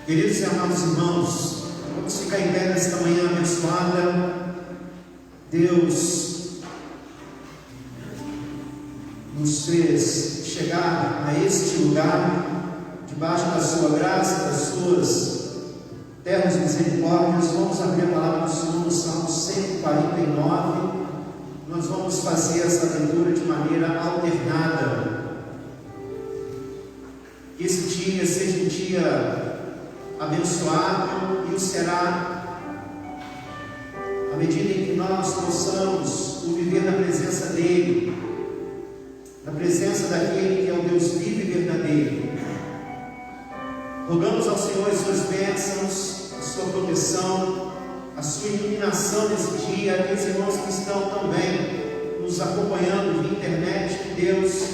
Queridos e amados irmãos, vamos ficar em pé nesta manhã abençoada. Deus nos fez chegar a este lugar, debaixo da sua graça, das suas terras misericórdias. Vamos abrir a palavra do Senhor no Salmo 149. Nós vamos fazer essa leitura de maneira alternada. Que esse dia seja um dia abençoado, e o será à medida em que nós possamos viver na presença dEle, na presença daquele que é o Deus vivo e verdadeiro. Rogamos ao Senhor as suas bênçãos, a sua proteção, a sua iluminação nesse dia. Aqueles irmãos que estão também nos acompanhando via internet, que Deus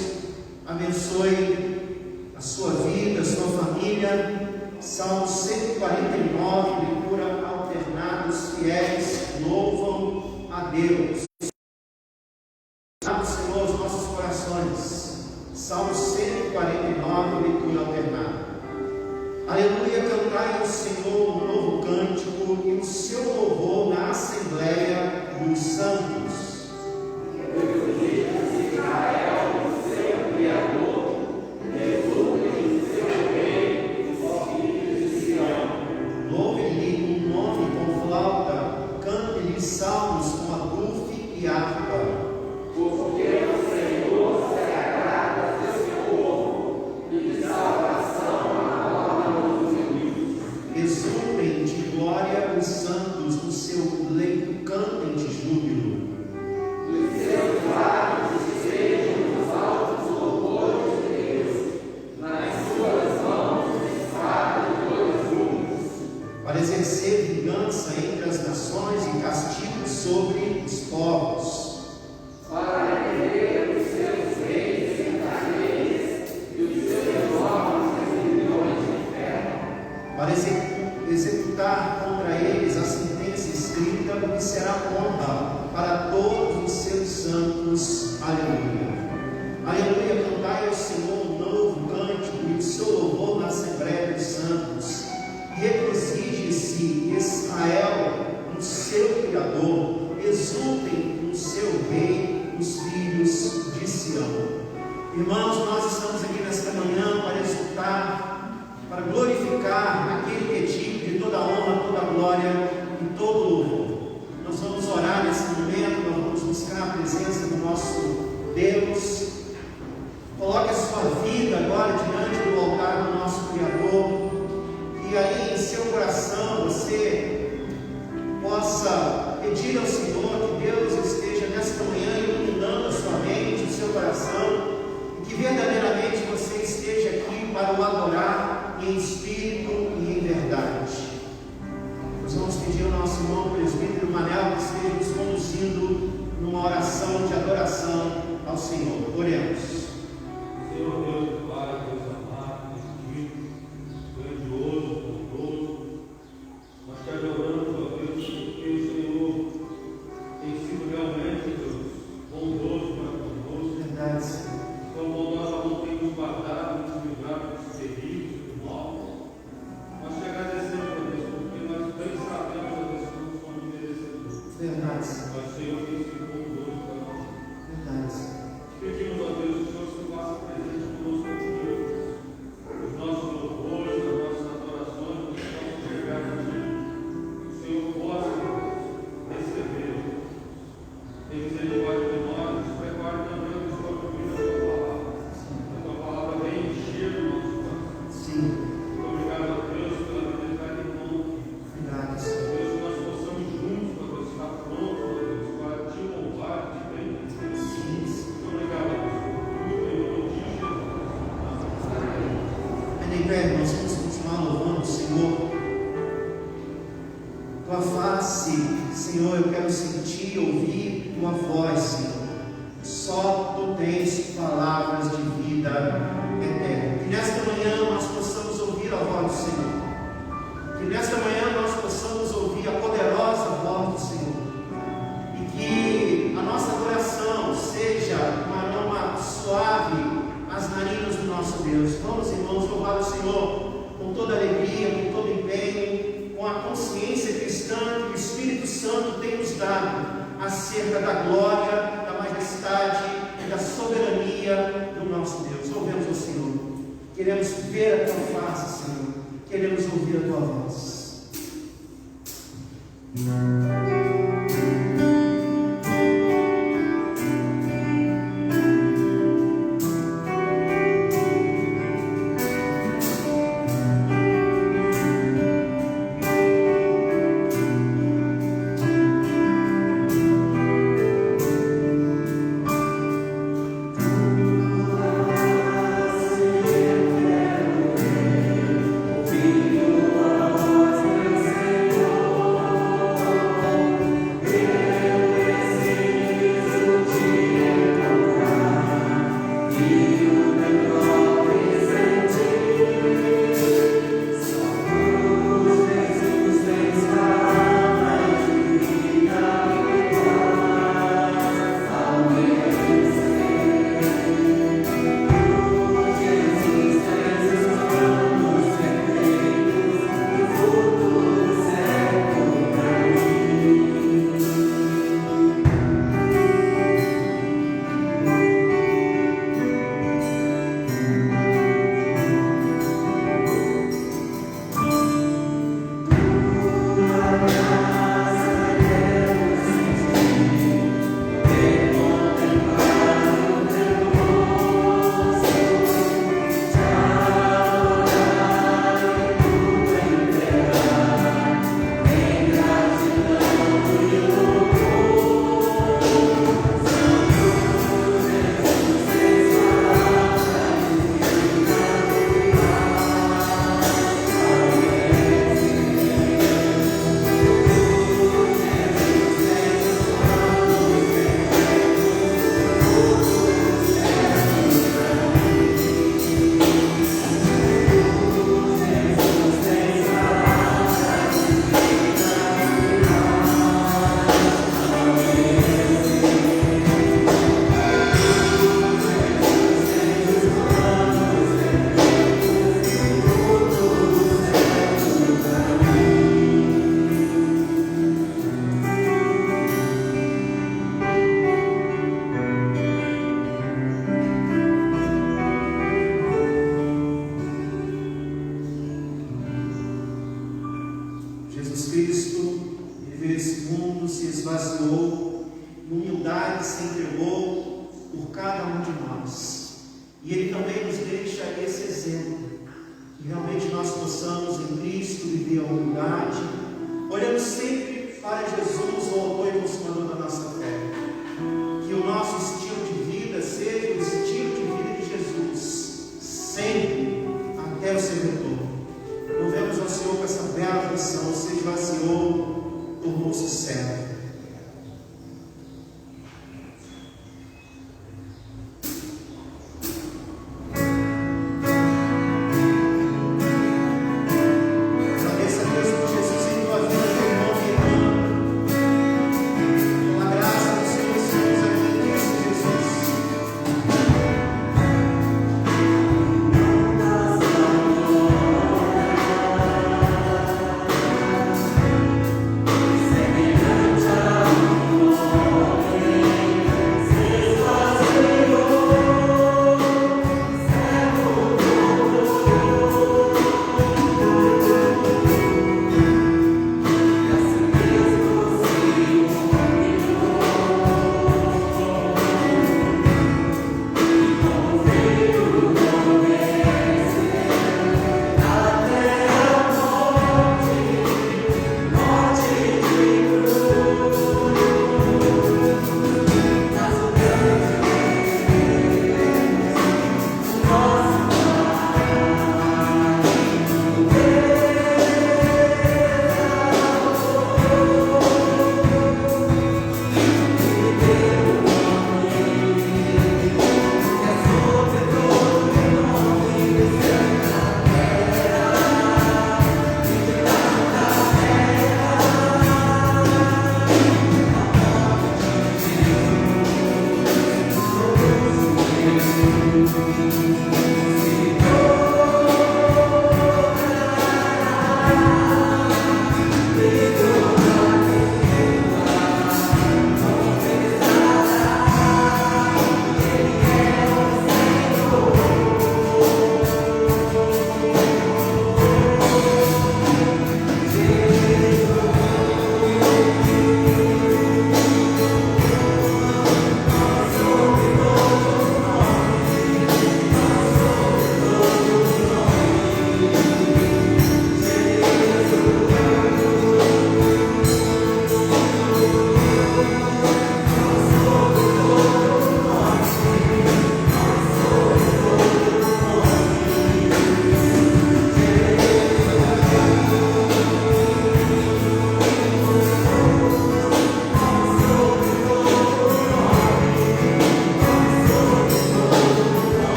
abençoe a sua vida, a sua família. Salmo 149, leitura alternada. Os fiéis louvam a Deus. Abre, Senhor, os nossos corações. Salmo 149, leitura alternada. Aleluia, cantai ao Senhor um novo cântico e o seu louvor na assembleia dos santos. Israel, o seu Criador, exultem o seu Rei, os filhos de Sião. Louvem-lhe um nome com flauta, cantem-lhe salmos com adufe e harpa. Porque o Senhor se agrada do seu povo e de salvação a nós os inimigos. Exultem de glória os santos no seu leito, cantem de júbilo. Os seus lábios estejam nos altos louvores de Deus, nas suas mãos espada de dois gumes, para exercer vingança entre as nações e castigo sobre os povos. Para rever os seus reis em cadeias e os seus homens em milhões de inferno, para executar contra eles a sentença escrita, o que será honra para todos os seus santos. Aleluia. Aleluia, cantai ao Senhor um novo cântico e o seu louvor na assembleia dos santos. Regozije-se Israel no seu Criador, exultem no seu Rei, os filhos de Sião. Irmãos, nós estamos aqui nesta manhã para exultar, para glorificar aquele que é digno de toda honra, toda glória e todo louvor. Nós vamos orar nesse momento, nós vamos buscar a presença do nosso Deus. Coloque a sua vida agora diante do altar do nosso Criador, e aí em seu coração você possa pedir ao Senhor que Deus esteja nesta manhã iluminando a sua mente, o seu coração, e que verdadeiramente você esteja aqui para o adorar em espírito e em verdade. Nós vamos pedir ao nosso irmão presbítero Manel que esteja nos conduzindo numa oração de adoração ao Senhor. Oremos. Senhor Deus, Pai, Deus amado, bendito, grandioso, bondoso, nós te adoramos, ó Deus, porque o Senhor tem sido realmente, Deus, bondoso para conosco. Verdade, Senhor. Tão bondosa não tem nos guardado, nos livrado dos perigos, do mal. Nós te agradecemos, ó Deus, porque nós bem sabemos, ó Deus, que não somos merecedores. Verdade, Senhor. Mas o Senhor tem sido bondoso para nós. Verdade, Senhor. Pedimos, ó Deus, que o Senhor se faça presente conosco aqui, Deus. Os nossos louvores, as nossas adorações, os nossos chegados a Ti. Que o Senhor possa, Deus, receber. Tem misericórdia de nós, nos prepare também a sua comida da Tua palavra. A Tua palavra vem encher o nosso coração. Sim. Muito obrigado a Deus pela vida de cada irmão aqui. Verdade, Senhor. Deus, que nós possamos juntos, ó Deus, estar prontos, ó Deus, para Te louvar, Te bendizer. Sim, Senhor. Muito obrigado, Deus, por tudo, em nome de Jesus. Amém. Ainda em pé, nós vamos continuar louvando o Senhor. Tua face, Senhor, eu quero sentir, ouvir Tua voz, Senhor. Só Tu tens palavras de vida eterna. Que nesta manhã nós possamos ouvir a voz do Senhor. Que nesta manhã nós possamos ouvir a poderosa voz do Senhor. E que a nossa adoração seja um aroma suave às narinas do nosso Deus. Vamos, irmãos, louvar o Senhor com toda alegria, com toda consciência cristã que o Espírito Santo tem nos dado acerca da glória, da majestade e da soberania do nosso Deus. Louvemos ao Senhor. Queremos ver a tua face, Senhor. Queremos ouvir a tua voz.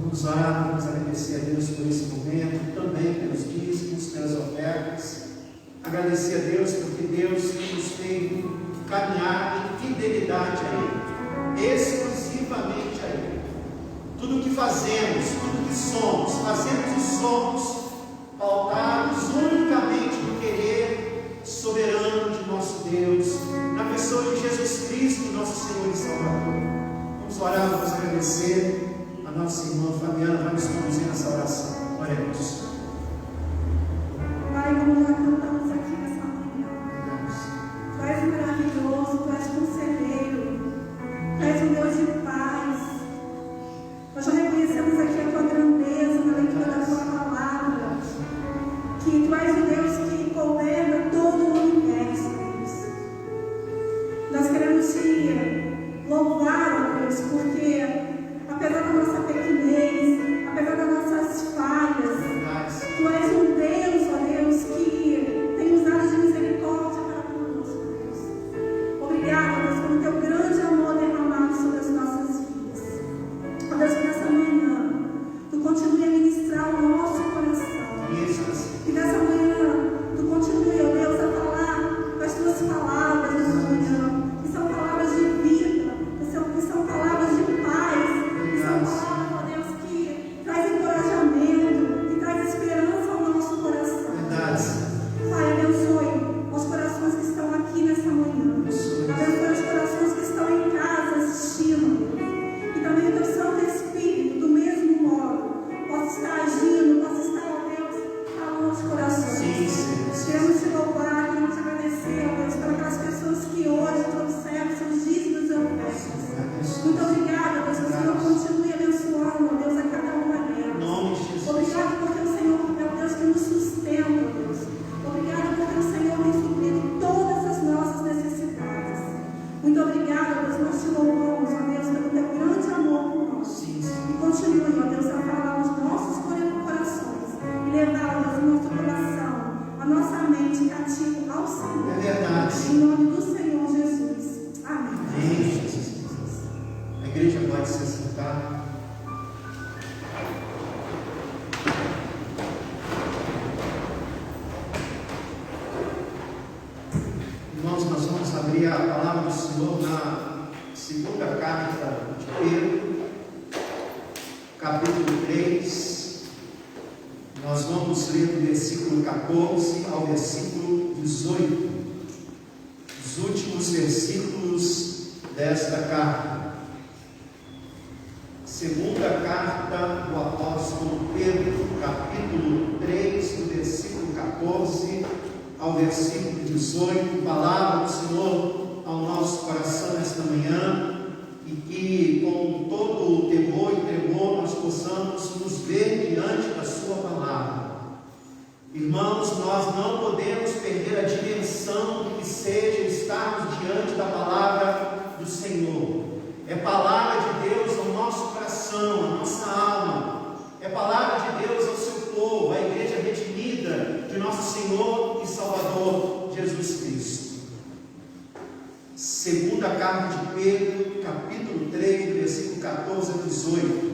Vamos orar, vamos agradecer a Deus por esse momento, também pelos dízimos, pelas ofertas. Agradecer a Deus porque Deus nos tem caminhar em fidelidade a Ele, exclusivamente a Ele. Tudo o que fazemos, tudo o que somos, fazemos e somos pautados unicamente no querer soberano de nosso Deus, na pessoa de Jesus Cristo, nosso Senhor e Salvador. Vamos orar, vamos agradecer. A nossa irmã Fabiana vai nos conduzir nessa oração. Oremos. Pai, como nós cantamos aqui nessa manhã, Tu és maravilhoso, Tu és conselheiro, Tu és um Deus de paz. Nós já reconhecemos aqui a Tua grandeza na leitura da Tua palavra, que Tu és o Deus que governa todo o universo, Deus. Nós queremos Te louvar, ó Deus, porque apesar da nossa pequenez, apesar das nossas falhas, Tu és um Deus, ó Deus, que tem nos dado de misericórdia para conosco, Deus. Obrigada, Deus, pelo Teu grande amor derramado sobre as nossas vidas. Ó Deus, que nessa manhã Tu continue a ministrar o nosso coração. E nessa manhã Tu continue, ó Deus, a falar as Tuas palavras nessa manhã, que são palavras de vida, que são palavras de paz, que são palavras, ó Deus, que traz encorajamento e traz esperança ao nosso coração. Pai, abençoe os corações que estão aqui nessa manhã. Abençoe os corações que estão em casa assistindo. E também o Teu Santo Espírito, do mesmo modo, possa estar agindo, possa estar, ó Deus, falando aos corações. Queremos Te louvar, queremos Te agradecer, ó Deus, por aquelas pessoas que hoje trouxeram seus dízimos e ofertas. Muito obrigada, Deus, que o Senhor continue abençoando, ó Deus, a cada uma delas. Obrigado porque o Senhor é o Deus que nos sustenta, Deus. Obrigado porque o Senhor tem suprido todas as nossas necessidades. Muito obrigada, Deus, nós Te louvamos, ó Deus, pelo Teu grande amor por nós. E continue, ó Deus, a falar aos nossos corações e levar, ó Deus, o nosso coração, a nossa mente cativo ao Senhor. É verdade. Em nome do Senhor Jesus. Amém. Amém, Jesus. A igreja pode se assentar. Irmãos, nós vamos abrir a palavra do Senhor na segunda carta de Pedro, capítulo 3. Nós vamos ler do versículo 14 ao versículo 18, os últimos versículos desta carta. Segunda carta do apóstolo Pedro, capítulo 3, do versículo 14 ao versículo 18, palavra do Senhor ao nosso coração nesta manhã, e que com todo o temor e tremor nós possamos nos ver diante da Sua palavra. Irmãos, nós não podemos perder a dimensão do que seja estarmos diante da palavra do Senhor. É palavra de Deus ao nosso coração, à nossa alma. É palavra de Deus ao seu povo, à igreja redimida de nosso Senhor e Salvador Jesus Cristo. Segunda carta de Pedro, capítulo 3, versículo 14 a 18.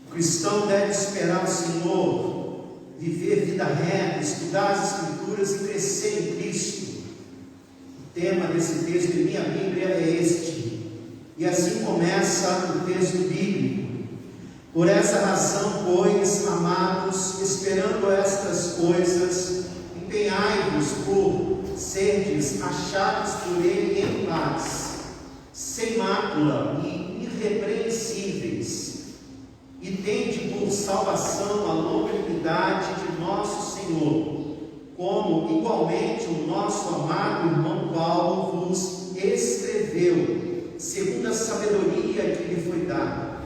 O cristão deve esperar o Senhor, viver vida reta, estudar as Escrituras e crescer em Cristo. O tema desse texto em minha Bíblia é este, e assim começa o texto bíblico. Por essa razão, pois, amados, esperando estas coisas, empenhai-vos por serdes achados por Ele em paz, sem mácula e irrepreensíveis, e tende por salvação a longanimidade de nosso Senhor, como igualmente o nosso amado irmão Paulo vos escreveu, segundo a sabedoria que lhe foi dada,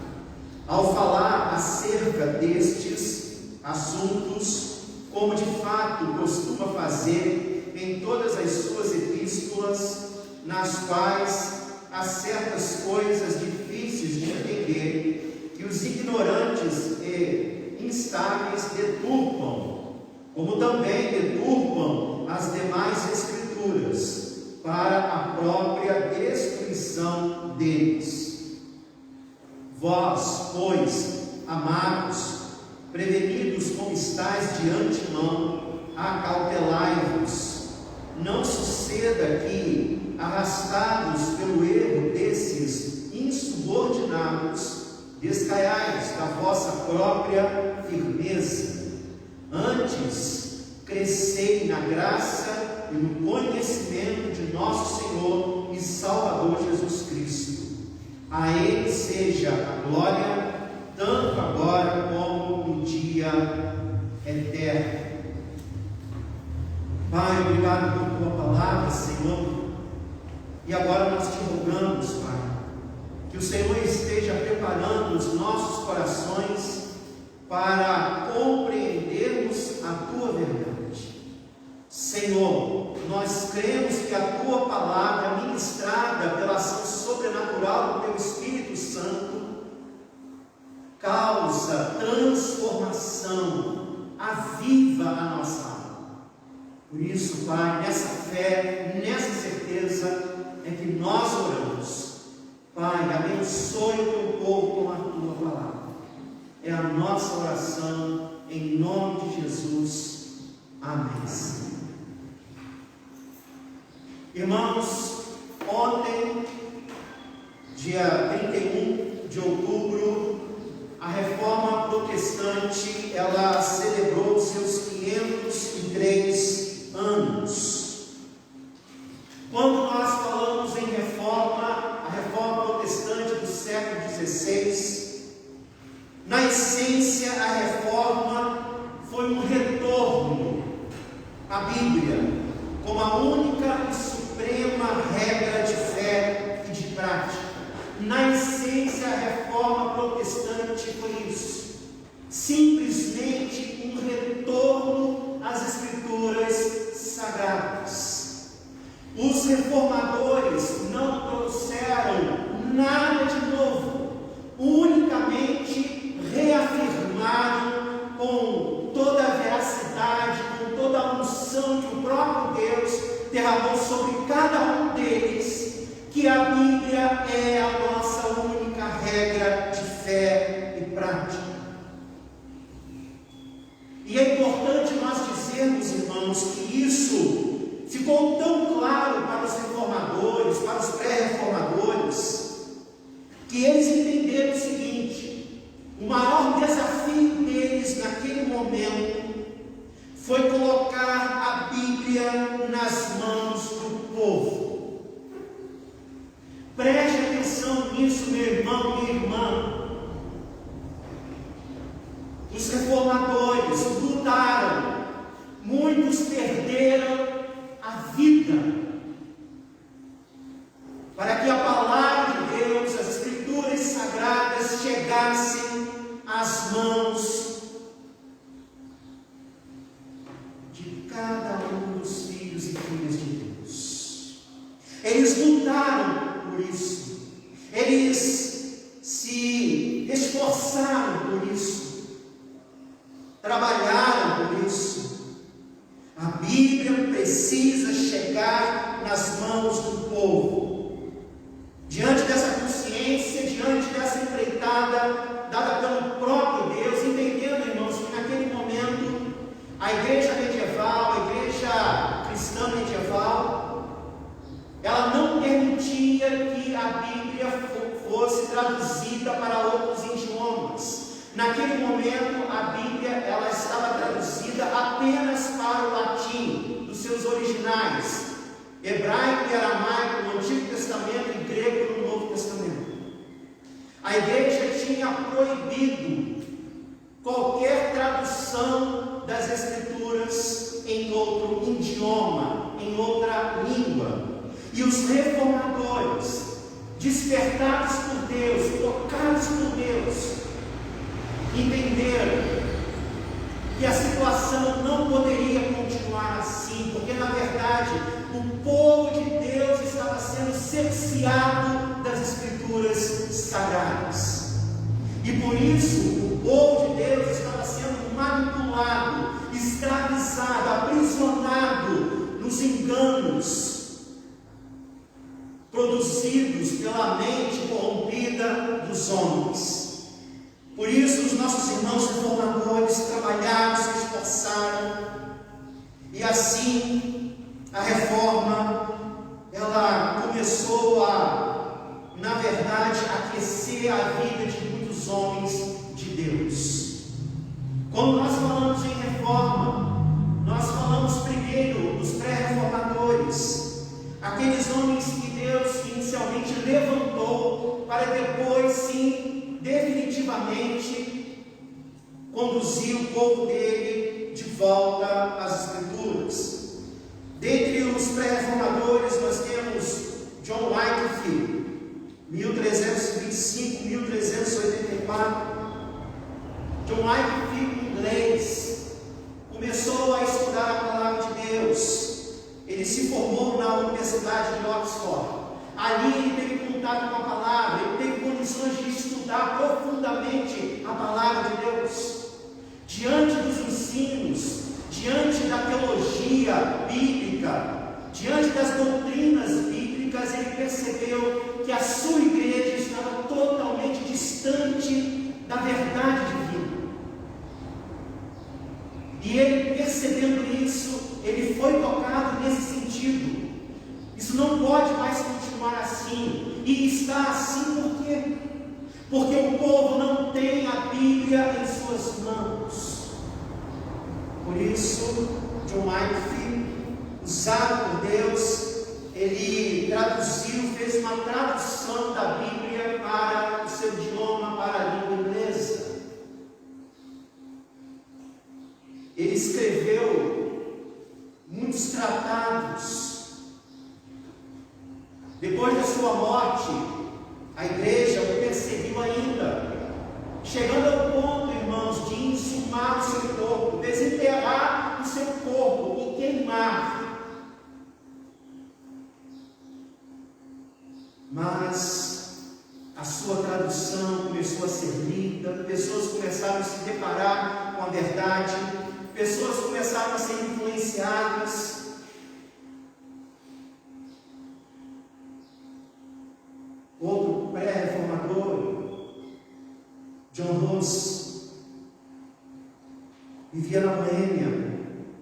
ao falar acerca destes assuntos, como de fato costuma fazer em todas as suas epístolas, nas quais há certas coisas difíceis de entender, que os ignorantes e instáveis deturpam, como também deturpam as demais escrituras, para a própria destruição deles. Vós, pois, amados, prevenidos como estáis de antemão, acautelai-vos. Não suceda que, arrastados pelo erro desses insubordinados, descaiais da vossa própria firmeza. Antes, crescei na graça e no conhecimento de nosso Senhor e Salvador Jesus Cristo. A Ele seja a glória, tanto agora como no dia eterno. Pai, obrigado por tua palavra, Senhor. E agora nós te rogamos, Pai, que o Senhor esteja preparando os nossos corações para compreendermos a tua verdade. Senhor, nós cremos que a tua palavra, ministrada pela ação sobrenatural do teu Espírito Santo, causa transformação, aviva a nossa alma. Por isso, Pai, nessa fé, nessa certeza, é que nós oramos. Pai, abençoe o teu povo com a tua palavra. É a nossa oração, em nome de Jesus. Amém. Irmãos, ontem, dia 31 de outubro, a Reforma Protestante, ela celebrou seus 503 anos. Quando nós falamos em reforma, a Reforma Protestante do século XVI, na essência, a reforma foi um retorno à Bíblia como a única e suprema regra de fé e de prática. Na essência, a Reforma Protestante foi isso, simplesmente um retorno às Escrituras Sagradas. Os reformadores não trouxeram nada de novo, unicamente reafirmaram com toda a veracidade, com toda a unção que o próprio Deus derramou sobre cada um deles, que a Bíblia é a nossa única regra de fé e prática. E é importante nós dizermos, irmãos, que isso ficou tão claro para os reformadores, para os pré-reformadores, que eles entenderam o seguinte: o maior desafio deles naquele momento foi colocar a Bíblia nas mãos do povo. Preste atenção nisso, meu irmão, minha irmã. Os reformadores lutaram, muitos perderam a vida, para que a palavra de Deus, as Escrituras Sagradas, chegassem às mãos de cada um dos filhos e filhas de Deus. Eles lutaram por isso, eles se esforçaram por isso, trabalharam por isso. A Bíblia precisa chegar nas mãos do povo. Diante dessa consciência, diante dessa empreitada dada pelo próprio Deus, entendendo, irmãos, que naquele momento a igreja medieval, a igreja cristã medieval, ela não permitia que a Bíblia fosse traduzida para outros idiomas. Naquele momento, a Bíblia ela estava traduzida apenas para o latim, dos seus originais, hebraico e aramaico no Antigo Testamento e grego no Novo Testamento. A igreja tinha proibido qualquer tradução das Escrituras em outro idioma, em outra língua. E os reformadores, despertados por Deus, tocados por Deus, entenderam que a situação não poderia continuar assim, porque na verdade o povo de Deus estava sendo cerceado das Escrituras Sagradas, e por isso o povo de Deus estava sendo manipulado, escravizado, aprisionado nos enganos produzidos produzidos pela mente corrompida dos homens. Por isso, os nossos irmãos reformadores trabalharam, se esforçaram, e assim a reforma, ela começou a, na verdade, aquecer a vida de muitos homens de Deus. Quando nós falamos em reforma, nós falamos primeiro dos pré-reformadores, aqueles homens que Deus inicialmente levantou para depois, sim, definitivamente conduzir o povo dele de volta às Escrituras. Dentre os pré-reformadores nós temos John Wycliffe, 1325-1384. John Wycliffe, inglês, começou a estudar a palavra de Deus. Ele se formou na Universidade de Oxford. Ali ele teve contato com a palavra, ele teve condições de estudar profundamente a palavra de Deus. Diante dos ensinos, diante da teologia bíblica, diante das doutrinas bíblicas, ele percebeu que a sua igreja estava totalmente distante da verdade divina. E ele, percebendo isso, ele foi tocado nesse sentido. Isso não pode mais continuar assim. E está assim por quê? Porque o povo não tem a Bíblia em suas mãos. Por isso, John Wycliffe, usado por Deus, ele traduziu, fez uma tradução da Bíblia para o seu idioma, para a língua inglesa. Ele escreveu muitos tratados. Depois da sua morte, a igreja o perseguiu ainda, chegando ao ponto, irmãos, de insumar o seu corpo, desenterrar o seu corpo e queimar. Mas a sua tradução começou a ser lida, pessoas começaram a se deparar com a verdade, pessoas começaram a ser influenciadas. Outro pré-reformador, John Hus, vivia na Boêmia.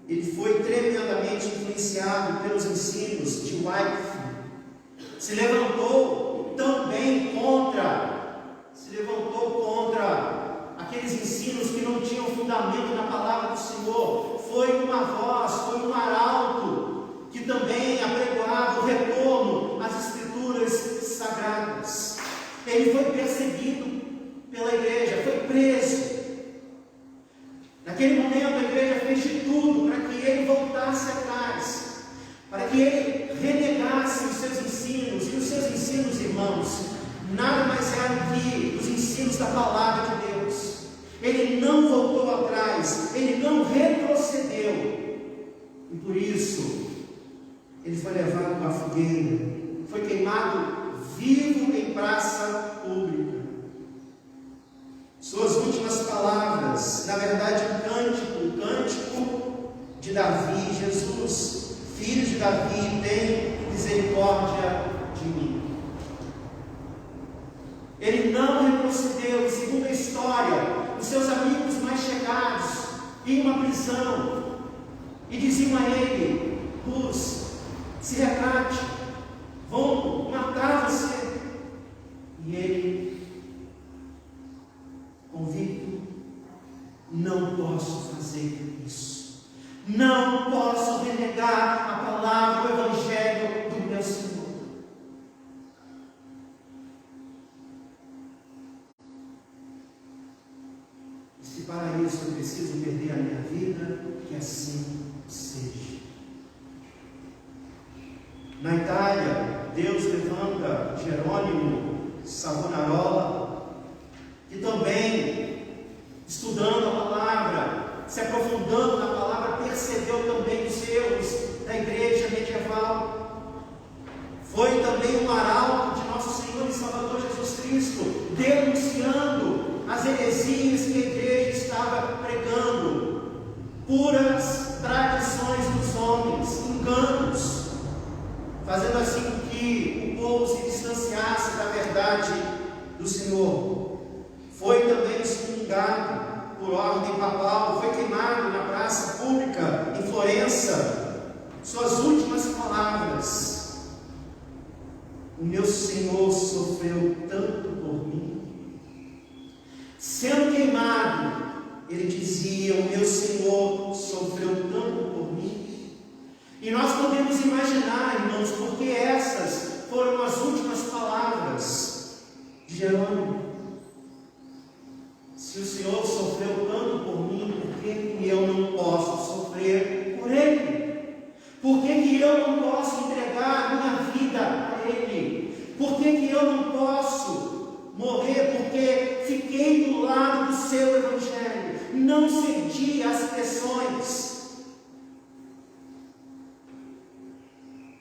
Ele foi tremendamente influenciado pelos ensinos de Wycliffe. Se levantou também contra aqueles ensinos que não tinham fundamento na palavra do Senhor. Foi uma voz, foi um arauto que também apregoava o retorno às Escrituras sagradas. Ele foi perseguido pela igreja, foi preso. Naquele momento a igreja fez de tudo para que ele voltasse atrás, para que ele renegasse os seus ensinos. E os seus ensinos, irmãos, nada mais eram que os ensinos da palavra de Deus. Ele não voltou atrás, ele não retrocedeu, e por isso ele foi levado para a fogueira, foi queimado vivo em praça pública. Suas últimas palavras, na verdade, o cântico de Davi: Jesus, filho de Davi, tem misericórdia de mim. Ele não retrocedeu. Segundo a história, os seus amigos mais chegados iam a uma prisão e diziam a ele: Hus, se retrate, vão matar você. E ele, convicto: não posso fazer isso, não posso renegar a palavra, o evangelho do meu Senhor. E se para isso eu preciso perder a minha vida, que assim seja. Na Itália, Deus levanta Jerônimo Savonarola, que também, estudando a palavra, se aprofundando na palavra, percebeu também os erros da igreja medieval. Foi também um arauto de nosso Senhor e Salvador Jesus Cristo, denunciando as heresias que a igreja estava pregando, puras tradições dos homens, enganos, fazendo assim com que que o povo se distanciasse da verdade do Senhor. Foi também excomungado por ordem papal, foi queimado na praça pública em Florença. Suas últimas palavras: o meu Senhor sofreu tanto por mim. Sendo queimado, ele dizia: o meu Senhor sofreu tanto por mim. E nós podemos imaginar, irmãos, porque essas foram as últimas palavras de Jerônimo. Se o Senhor sofreu tanto por mim, por que eu não posso sofrer por Ele? Por que eu não posso entregar minha vida a Ele? Por que eu não posso morrer porque fiquei do lado do seu Evangelho? Não cedi às pressões.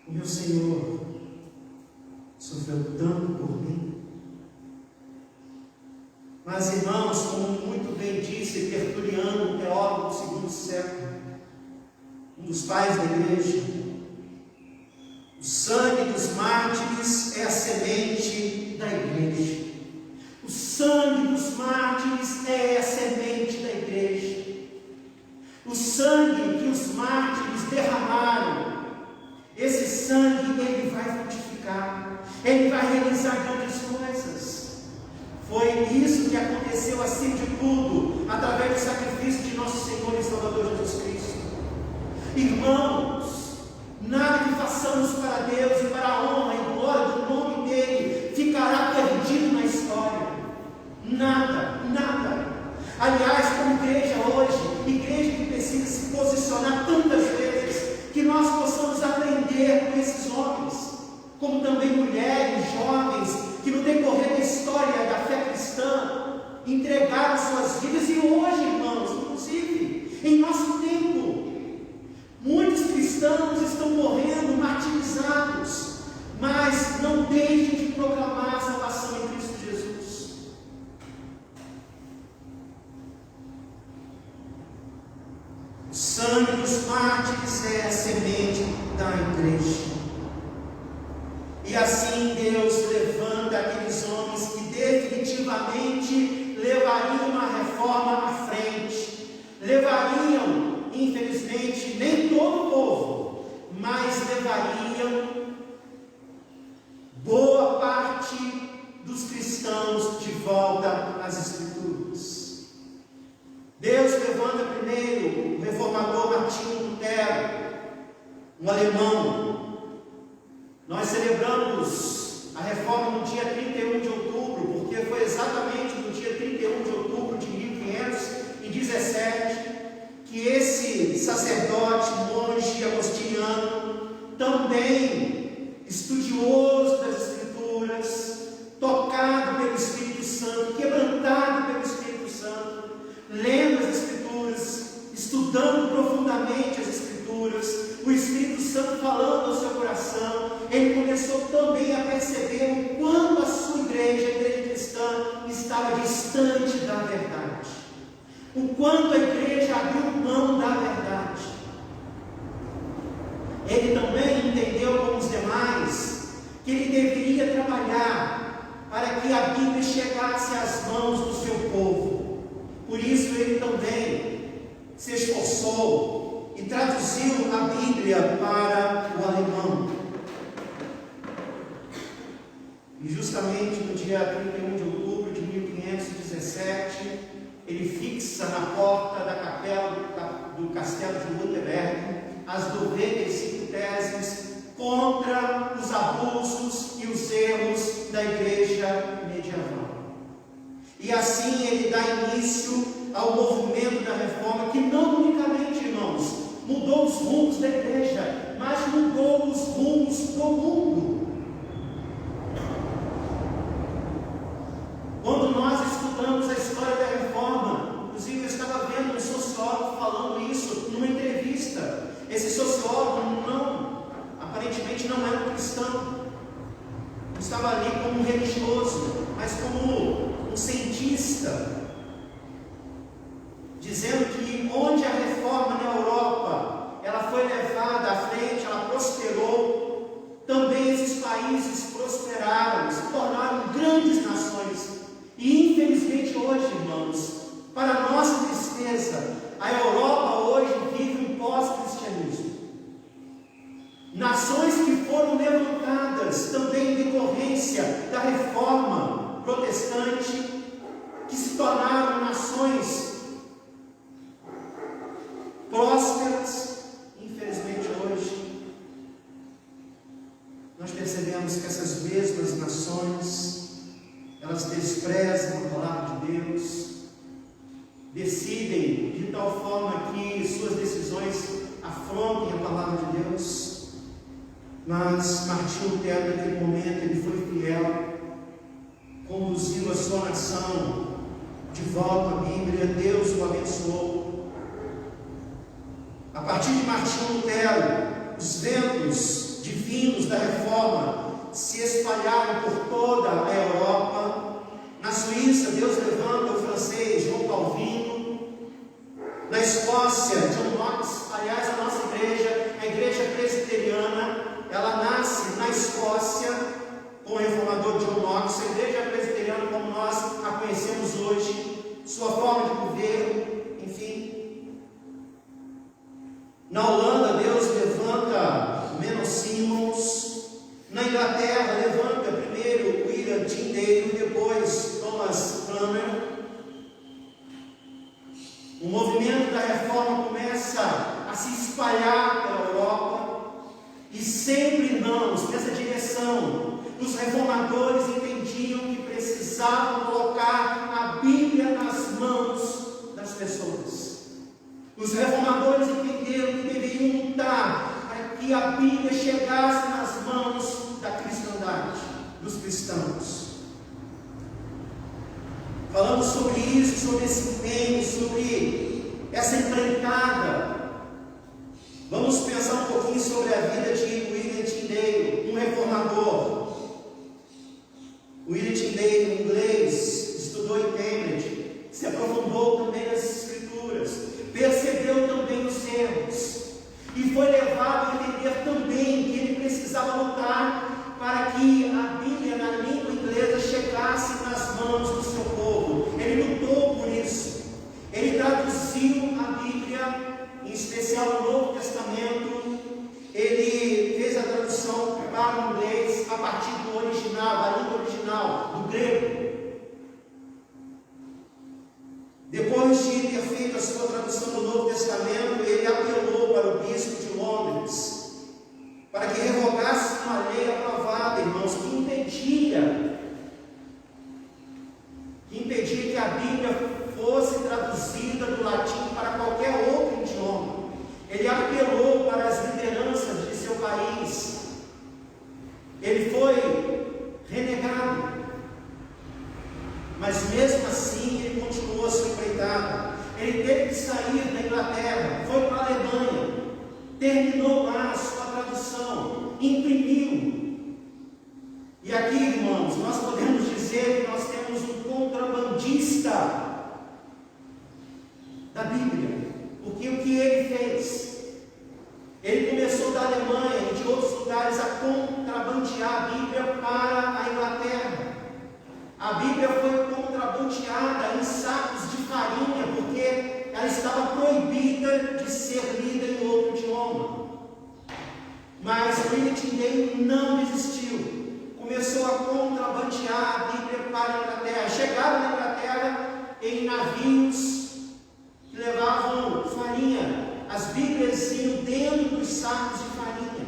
O meu Senhor sofreu tanto por mim. Mas, irmãos, como muito bem disse Tertuliano, um teólogo do segundo século, um dos pais da igreja, o sangue dos mártires é a semente da igreja. O sangue dos mártires é a semente da igreja. O sangue que os mártires derramaram, esse sangue ele vai frutificar, ele vai realizar grandes coisas. Foi isso que aconteceu acima de tudo, através do sacrifício de nosso Senhor e Salvador Jesus Cristo. Irmãos, nada que façamos para Deus e para a honra e glória do nome dele ficará perdido na história. Nada, nada. Aliás, como igreja hoje, igreja que precisa se posicionar tantas vezes, que nós possamos aprender com esses homens, como também mulheres, jovens, que no decorrer da história da fé cristã entregaram suas vidas. E hoje, irmãos, inclusive em nosso tempo, muitos cristãos estão morrendo martirizados, mas não deixem de proclamar a salvação em Cristo Jesus. O sangue dos mártires é a semente da igreja. E assim Deus levanta aqueles homens que definitivamente levariam a reforma à frente, levariam, infelizmente, nem todo o povo, mas levariam boa parte dos cristãos de volta às Escrituras. Deus levanta primeiro o reformador Martinho Lutero, um alemão. Nós celebramos a reforma no dia 31 de outubro, porque foi exatamente no dia 31 de outubro de 1517 que esse sacerdote, monge agostiniano, também estudioso das Escrituras, tocado pelo Espírito Santo, quebrantado pelo Espírito Santo, lendo as Escrituras, estudando profundamente as Escrituras, o Espírito Santo falando ao seu coração, ele começou também a perceber o quanto a sua igreja, a igreja cristã, estava distante da verdade, o quanto a igreja abriu mão da verdade. Ele também entendeu, como os demais, que ele deveria trabalhar para que a Bíblia chegasse às mãos do seu povo. Por isso ele também se esforçou e traduziu a Bíblia para o alemão. E justamente no dia 31 de outubro de 1517, ele fixa na porta da capela do castelo de Wittenberg as 95 teses contra os abusos e os erros da igreja medieval. E assim ele dá início ao movimento da reforma, que não unicamente, irmãos, mudou os rumos da igreja, mas mudou os rumos do mundo. Quando nós estudamos a história da reforma, inclusive eu estava vendo um sociólogo falando isso numa entrevista. Esse sociólogo aparentemente não era um cristão, não estava ali como um religioso, mas como um cientista, dizendo que onde a reforma na Europa ela foi levada à frente, ela prosperou, também esses países sequência da reforma protestante, que se tornaram nações prósperas. Infelizmente hoje nós percebemos que essas mesmas nações, elas desprezam a palavra de Deus, decidem de tal forma que suas decisões afrontem a palavra de Deus. Mas Martinho Lutero, naquele momento, ele foi fiel, conduziu a sua nação de volta à Bíblia. Deus o abençoou. A partir de Martinho Lutero, os ventos divinos da reforma se espalharam por toda a Europa. Na Suíça, Deus levanta o francês João Calvino. Na Escócia, John Knox. Aliás, a nossa igreja, a igreja presbiteriana, ela nasce na Escócia com o reformador John Knox. A igreja presbiteriana, como nós a conhecemos hoje, sua forma de governo, enfim. Na Holanda, Deus levanta Menno Simons. Na Inglaterra, levanta primeiro William Tyndale e depois Thomas Cranmer. O movimento da reforma começa a se espalhar pela Europa, e sempre irmãos, nessa direção. Os reformadores entendiam que precisavam colocar a Bíblia nas mãos das pessoas. Os reformadores entenderam que deveriam lutar para que a Bíblia chegasse nas mãos da cristandade, dos cristãos. Falamos sobre isso, sobre esse empenho, sobre essa empreitada. Vamos pensar um pouquinho sobre a vida de William Tyndale, um reformador. William Tyndale, inglês, estudou em Cambridge, se aprofundou também nas Escrituras, percebeu também os erros, e foi levado a entender também que ele precisava lutar para que a Bíblia na língua inglesa chegasse nas mãos do seu povo. Ele lutou por isso. Ele traduziu a Bíblia, em especial o Novo Testamento. Ele fez a tradução para o inglês a partir do original, da língua original, do grego. Depois de ter feito a sua tradução do Novo Testamento, ele apelou para o bispo de Londres para que revogasse uma lei aprovada, irmãos, que impedia que a Bíblia fosse traduzida do latim para qualquer outro idioma. Ele apelou para as lideranças de seu país. Ele foi renegado, mas mesmo assim ele continuou a sua empreitada. Ele teve que sair da Inglaterra, foi para a Alemanha, terminou lá a sua tradução, imprimiu. E aqui, irmãos, nós podemos dizer que nós temos um contrabandista da Bíblia, porque o que ele fez? Ele começou da Alemanha e de outros lugares a contrabandear a Bíblia para a Inglaterra. A Bíblia foi contrabandeada em sacos de farinha, porque ela estava proibida de ser lida em outro idioma. Mas William Tyndale não desistiu. Começou a contrabandear a Bíblia para a Inglaterra. Chegaram na Inglaterra em navios que levavam farinha. As Bíblias iam dentro dos sacos de farinha.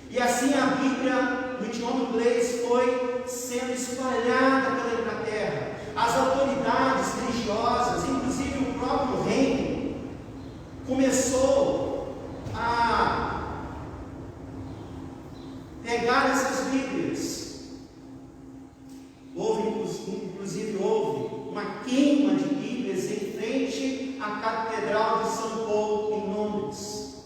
E assim a Bíblia, no idioma inglês, foi sendo espalhada pela Inglaterra. As autoridades religiosas, inclusive o próprio reino, começou a pegar essas Bíblias. Inclusive houve uma queima de Bíblias em frente à Catedral de São Paulo, em Londres,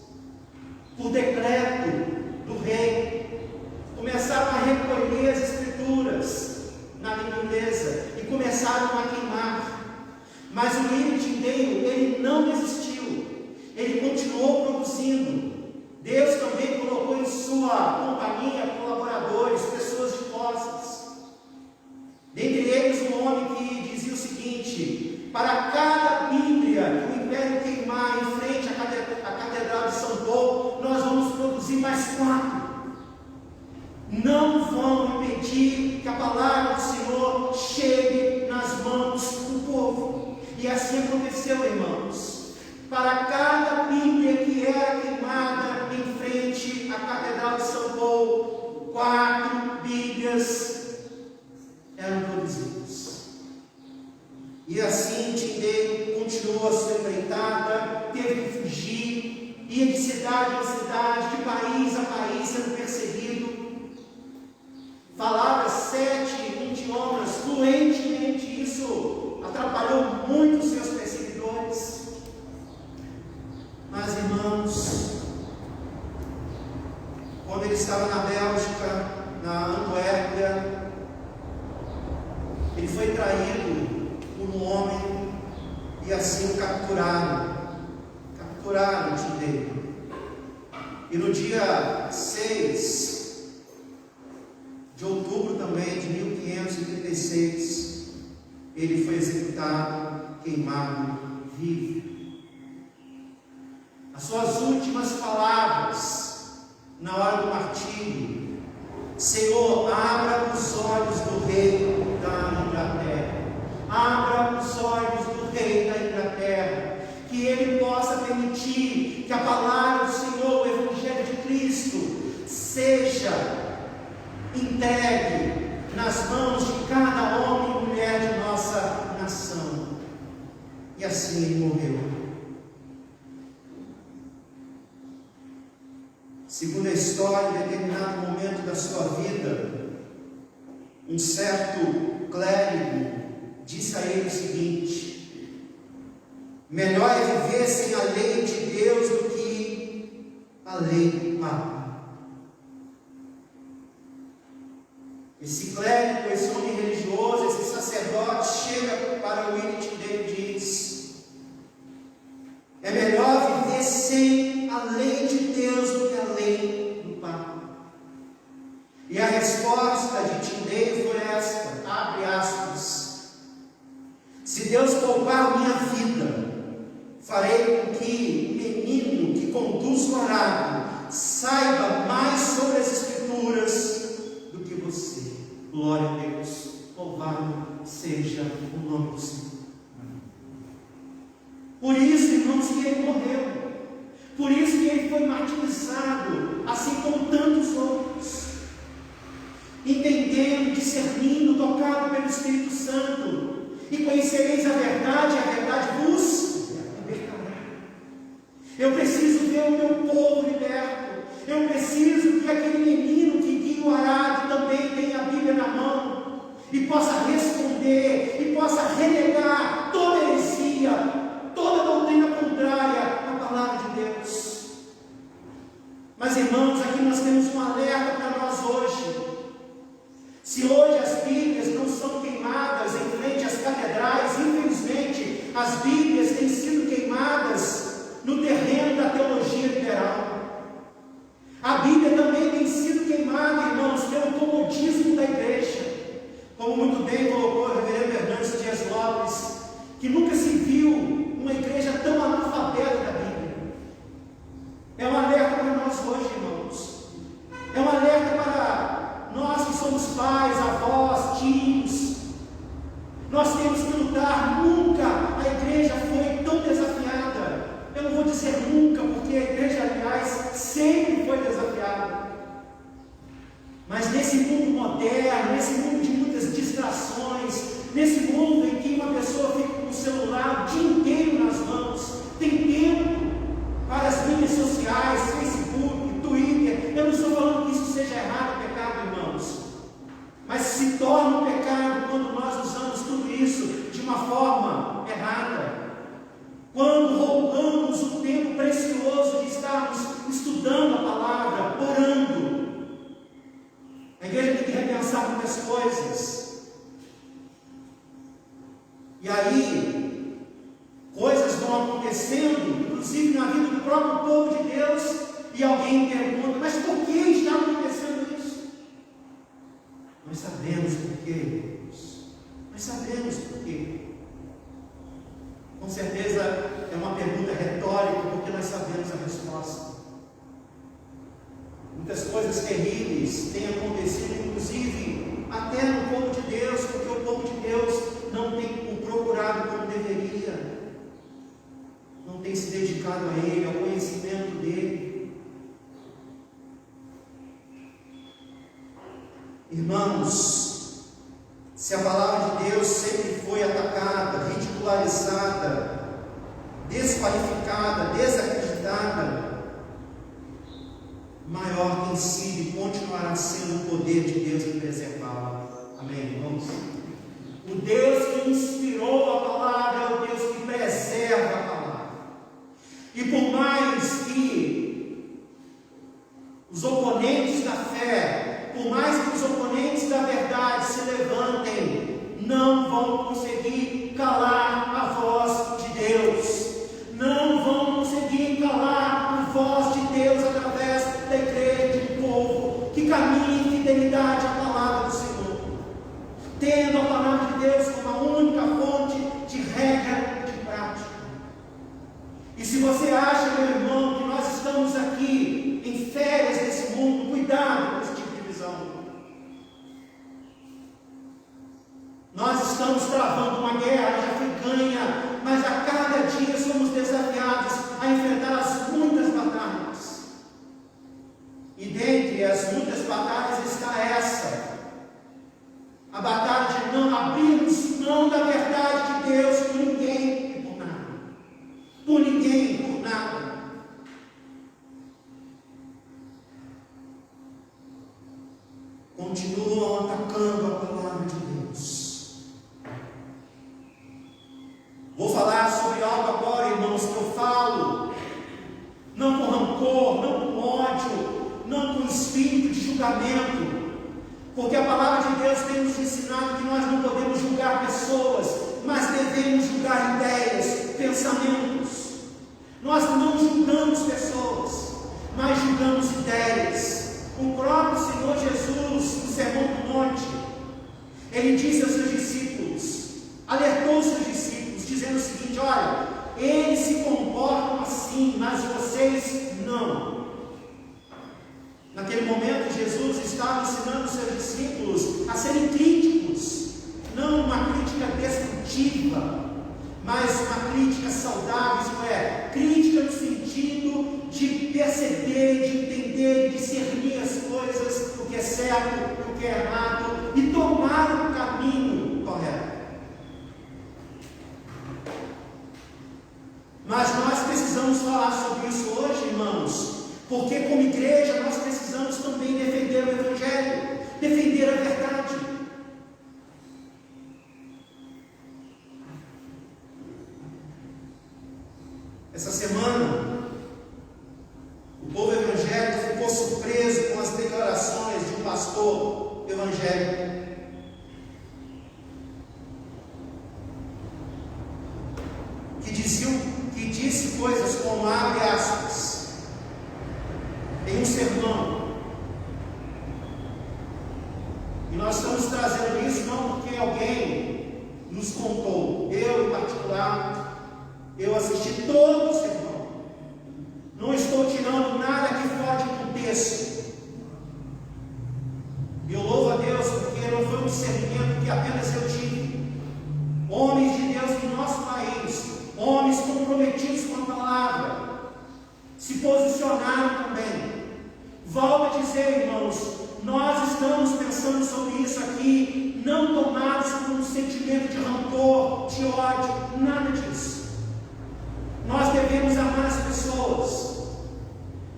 por decreto do rei. Começaram a recolher as Escrituras na língua inglesa e começaram a queimar. Mas o William Tyndale, ele não desistiu, ele continuou produzindo. Deus também colocou em sua companhia colaboradores, pessoas de posses. Dentre eles, um homem que dizia o seguinte: para cada Bíblia que o Império queimar em frente à Catedral de São Paulo, nós vamos produzir mais 4. Não vão impedir que a E assim aconteceu, irmãos. Para cada Bíblia que era queimada em frente à Catedral de São Paulo, 4 Bíblias eram produzidas. E assim Tyndale continuou a sua empreitada, teve que fugir, ia de cidade em cidade, de país a país, sendo perseguido. Falava 7 idiomas fluentemente, isso atrapalhou muito os seus perseguidores. Mas, irmãos, quando ele estava na Bélgica, na Antuérpia, ele foi traído por um homem e assim o capturaram Tyndale. E no dia 6 de outubro também de 1536, ele foi executado, queimado vivo. As suas últimas palavras na hora do martírio: Senhor, abra os olhos do rei da Inglaterra, abra os olhos do rei da Inglaterra, que ele possa permitir que a palavra do Senhor, o Evangelho de Cristo, seja entregue nas mãos de cada homem e mulher de nossa nação. E assim ele morreu. Segundo a história, em determinado momento da sua vida, um certo clérigo disse a ele o seguinte: melhor é viver sem a lei de Deus do que a lei do Papa. Esse clérigo, esse homem religioso, esse sacerdote chega para William Tyndale e diz: é melhor viver sem a lei de Deus do que a lei do Papa. E a resposta de Tyndale foi esta, abre aspas: se Deus poupar minha vida, farei com que o menino que conduz o arado saiba mais sobre as Escrituras do que você. Glória a Deus, louvado seja o nome do Senhor. Por isso, irmãos, que ele morreu, por isso que ele foi martirizado, assim como tantos outros, entendendo, discernindo, tocado pelo Espírito Santo. E conhecereis a verdade vos libertará. Eu preciso ver o meu povo liberto. Eu preciso que aquele menino que guia o arado também tenha a Bíblia na mão e possa responder e possa renegar toda heresia, toda doutrina contrária à palavra de Deus. Mas, irmãos, aqui nós temos um alerta para nós hoje. Se hoje as Bíblias não são queimadas em frente às catedrais, infelizmente as Bíblias têm sido queimadas no terreno da teologia liberal. A Bíblia também tem sido queimada, irmãos, pelo comodismo da igreja. Como muito bem colocou o reverendo Hernandes Dias Lopes, que nunca se viu uma igreja tão analfabeta da Bíblia. É um alerta para nós hoje, irmãos. É um alerta para nós que somos pais, avós, tios. Nós temos que lutar. Nunca a igreja foi tão desafiada. Eu não vou dizer nunca, porque a igreja, aliás, sempre foi desafiada. Mas nesse mundo moderno, nesse mundo de muitas distrações, nesse mundo em que uma pessoa fica com o celular o dia inteiro nas mãos, tem tempo para as mídias sociais, Facebook, Twitter. Eu não estou falando que isso seja errado, pecado, irmãos, mas se torna um pecado quando nós usamos tudo isso de uma forma errada, quando roubamos o tempo precioso de estarmos estudando a palavra, orando. A igreja tem que repensar muitas coisas. E aí, coisas vão acontecendo, inclusive na vida do próprio povo de Deus, e alguém pergunta: mas por que está acontecendo isso? Nós sabemos por quê, irmãos. Nós sabemos por quê. Com certeza é uma pergunta retórica, porque nós sabemos a resposta. Muitas coisas terríveis têm acontecido, inclusive até no povo de Deus, porque o povo de Deus não tem o procurado como deveria. dedicado a Ele, ao conhecimento dEle. Irmãos, se a palavra de Deus sempre foi atacada, ridicularizada, desqualificada, desacreditada, maior tem sido e continuará sendo o poder de Deus em preservá-la. Amém, irmãos? O Deus que inspirou a palavra é o Deus que preserva a palavra. E por mais que os oponentes da fé, por mais que os oponentes da verdade se levantem, não vão conseguir calar a voz de Deus. Não vão conseguir calar a voz de Deus através da igreja, de um povo que caminha em fidelidade à palavra do Senhor, tendo a palavra de Deus como a única fonte de regra e de prática. E se você acha, meu irmão, que nós estamos aqui em férias desse mundo, cuidado com esse tipo de visão. Nós estamos travando uma guerra, já foi ganha, mas a cada dia somos desafiados a enfrentar as muitas batalhas. E dentre as muitas batalhas está essa: a batalha de não abrirmos mão da verdade de Deus por ninguém e por nada. Por ninguém e por nada. Continuam atacando a palavra de Deus. Vou falar sobre algo agora, irmãos, que eu falo não com rancor, não com ódio, não com espírito de julgamento, porque a palavra de Deus tem nos ensinado que nós não podemos julgar pessoas, mas devemos julgar ideias, pensamentos. Nós não julgamos pessoas, mas julgamos ideias. O próprio Senhor Jesus, no Sermão do Monte, ele disse aos seus discípulos, alertou os seus discípulos, dizendo o seguinte: olha, eles se comportam assim, mas vocês não. Naquele momento, Jesus estava ensinando os seus discípulos a serem críticos, não uma crítica destrutiva, mas uma crítica saudável, isto é, crítica no sentido de perceber, de entender, de discernir as coisas, o que é certo, o que é errado, e tomar o caminho correto. Mas nós precisamos falar sobre isso hoje, irmãos, porque como igreja nós precisamos também defender o Evangelho, defender a verdade. Essa semana, o povo evangélico ficou surpreso com as declarações de um pastor evangélico. Que disse coisas como, abre aspas, em um sermão. E nós estamos trazendo isso não porque alguém nos contou. Eu, em particular, eu assisti todo o sermão. Não estou tirando nada aqui fora de contexto. E eu louvo a Deus porque não foi um discernimento que apenas eu tive. Homens de Deus do nosso país, homens comprometidos com a palavra, se posicionaram também. Volto a dizer, irmãos, nós estamos pensando sobre isso aqui, não tomados por um sentimento de rancor, de ódio, nada disso. Nós devemos amar as pessoas,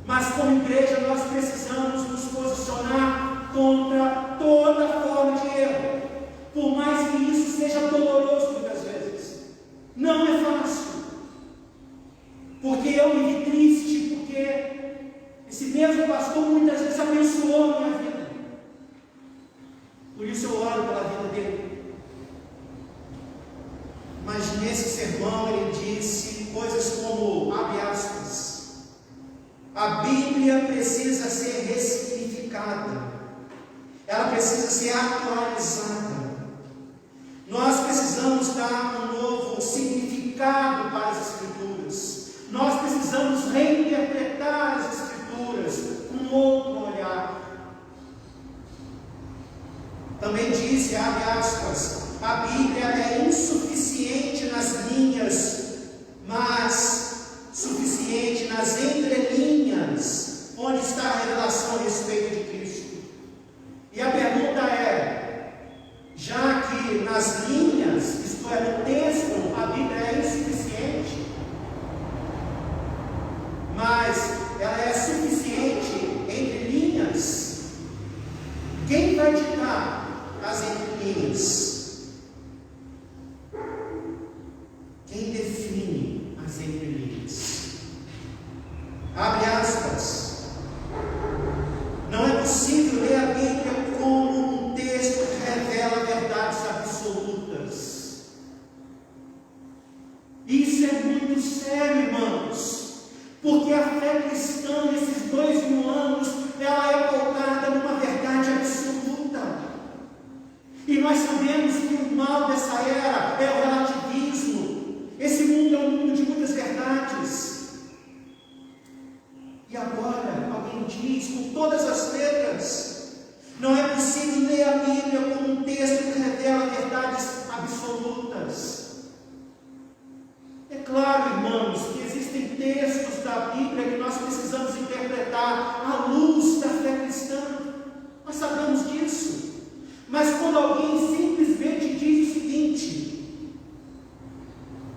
mas como igreja nós precisamos nos posicionar contra toda forma de erro, por mais que isso seja doloroso muitas vezes. Não é fácil, porque eu me vi triste, porque esse mesmo pastor muitas vezes abençoou a minha vida, por isso eu oro pela vida dele. Mas nesse sermão ele disse coisas como, abre aspas, a Bíblia precisa ser ressignificada, ela precisa ser atualizada. Nós precisamos dar um novo significado para as Escrituras. Nós precisamos reinterpretar as Escrituras com um outro olhar. Também disse, abre aspas, a Bíblia é insuficiente nas linhas, mas suficiente muito sério, irmãos, porque a fé cristã, nesses 2000 anos, ela é pautada numa verdade absoluta. E nós sabemos que o mal dessa era é o relativismo. Esse mundo é um mundo de muitas verdades. E agora, alguém diz com todas as letras: não é possível ler a Bíblia como um texto que revela verdades absolutas. É claro, irmãos, que existem textos da Bíblia que nós precisamos interpretar à luz da fé cristã. Nós sabemos disso. Mas quando alguém simplesmente diz o seguinte,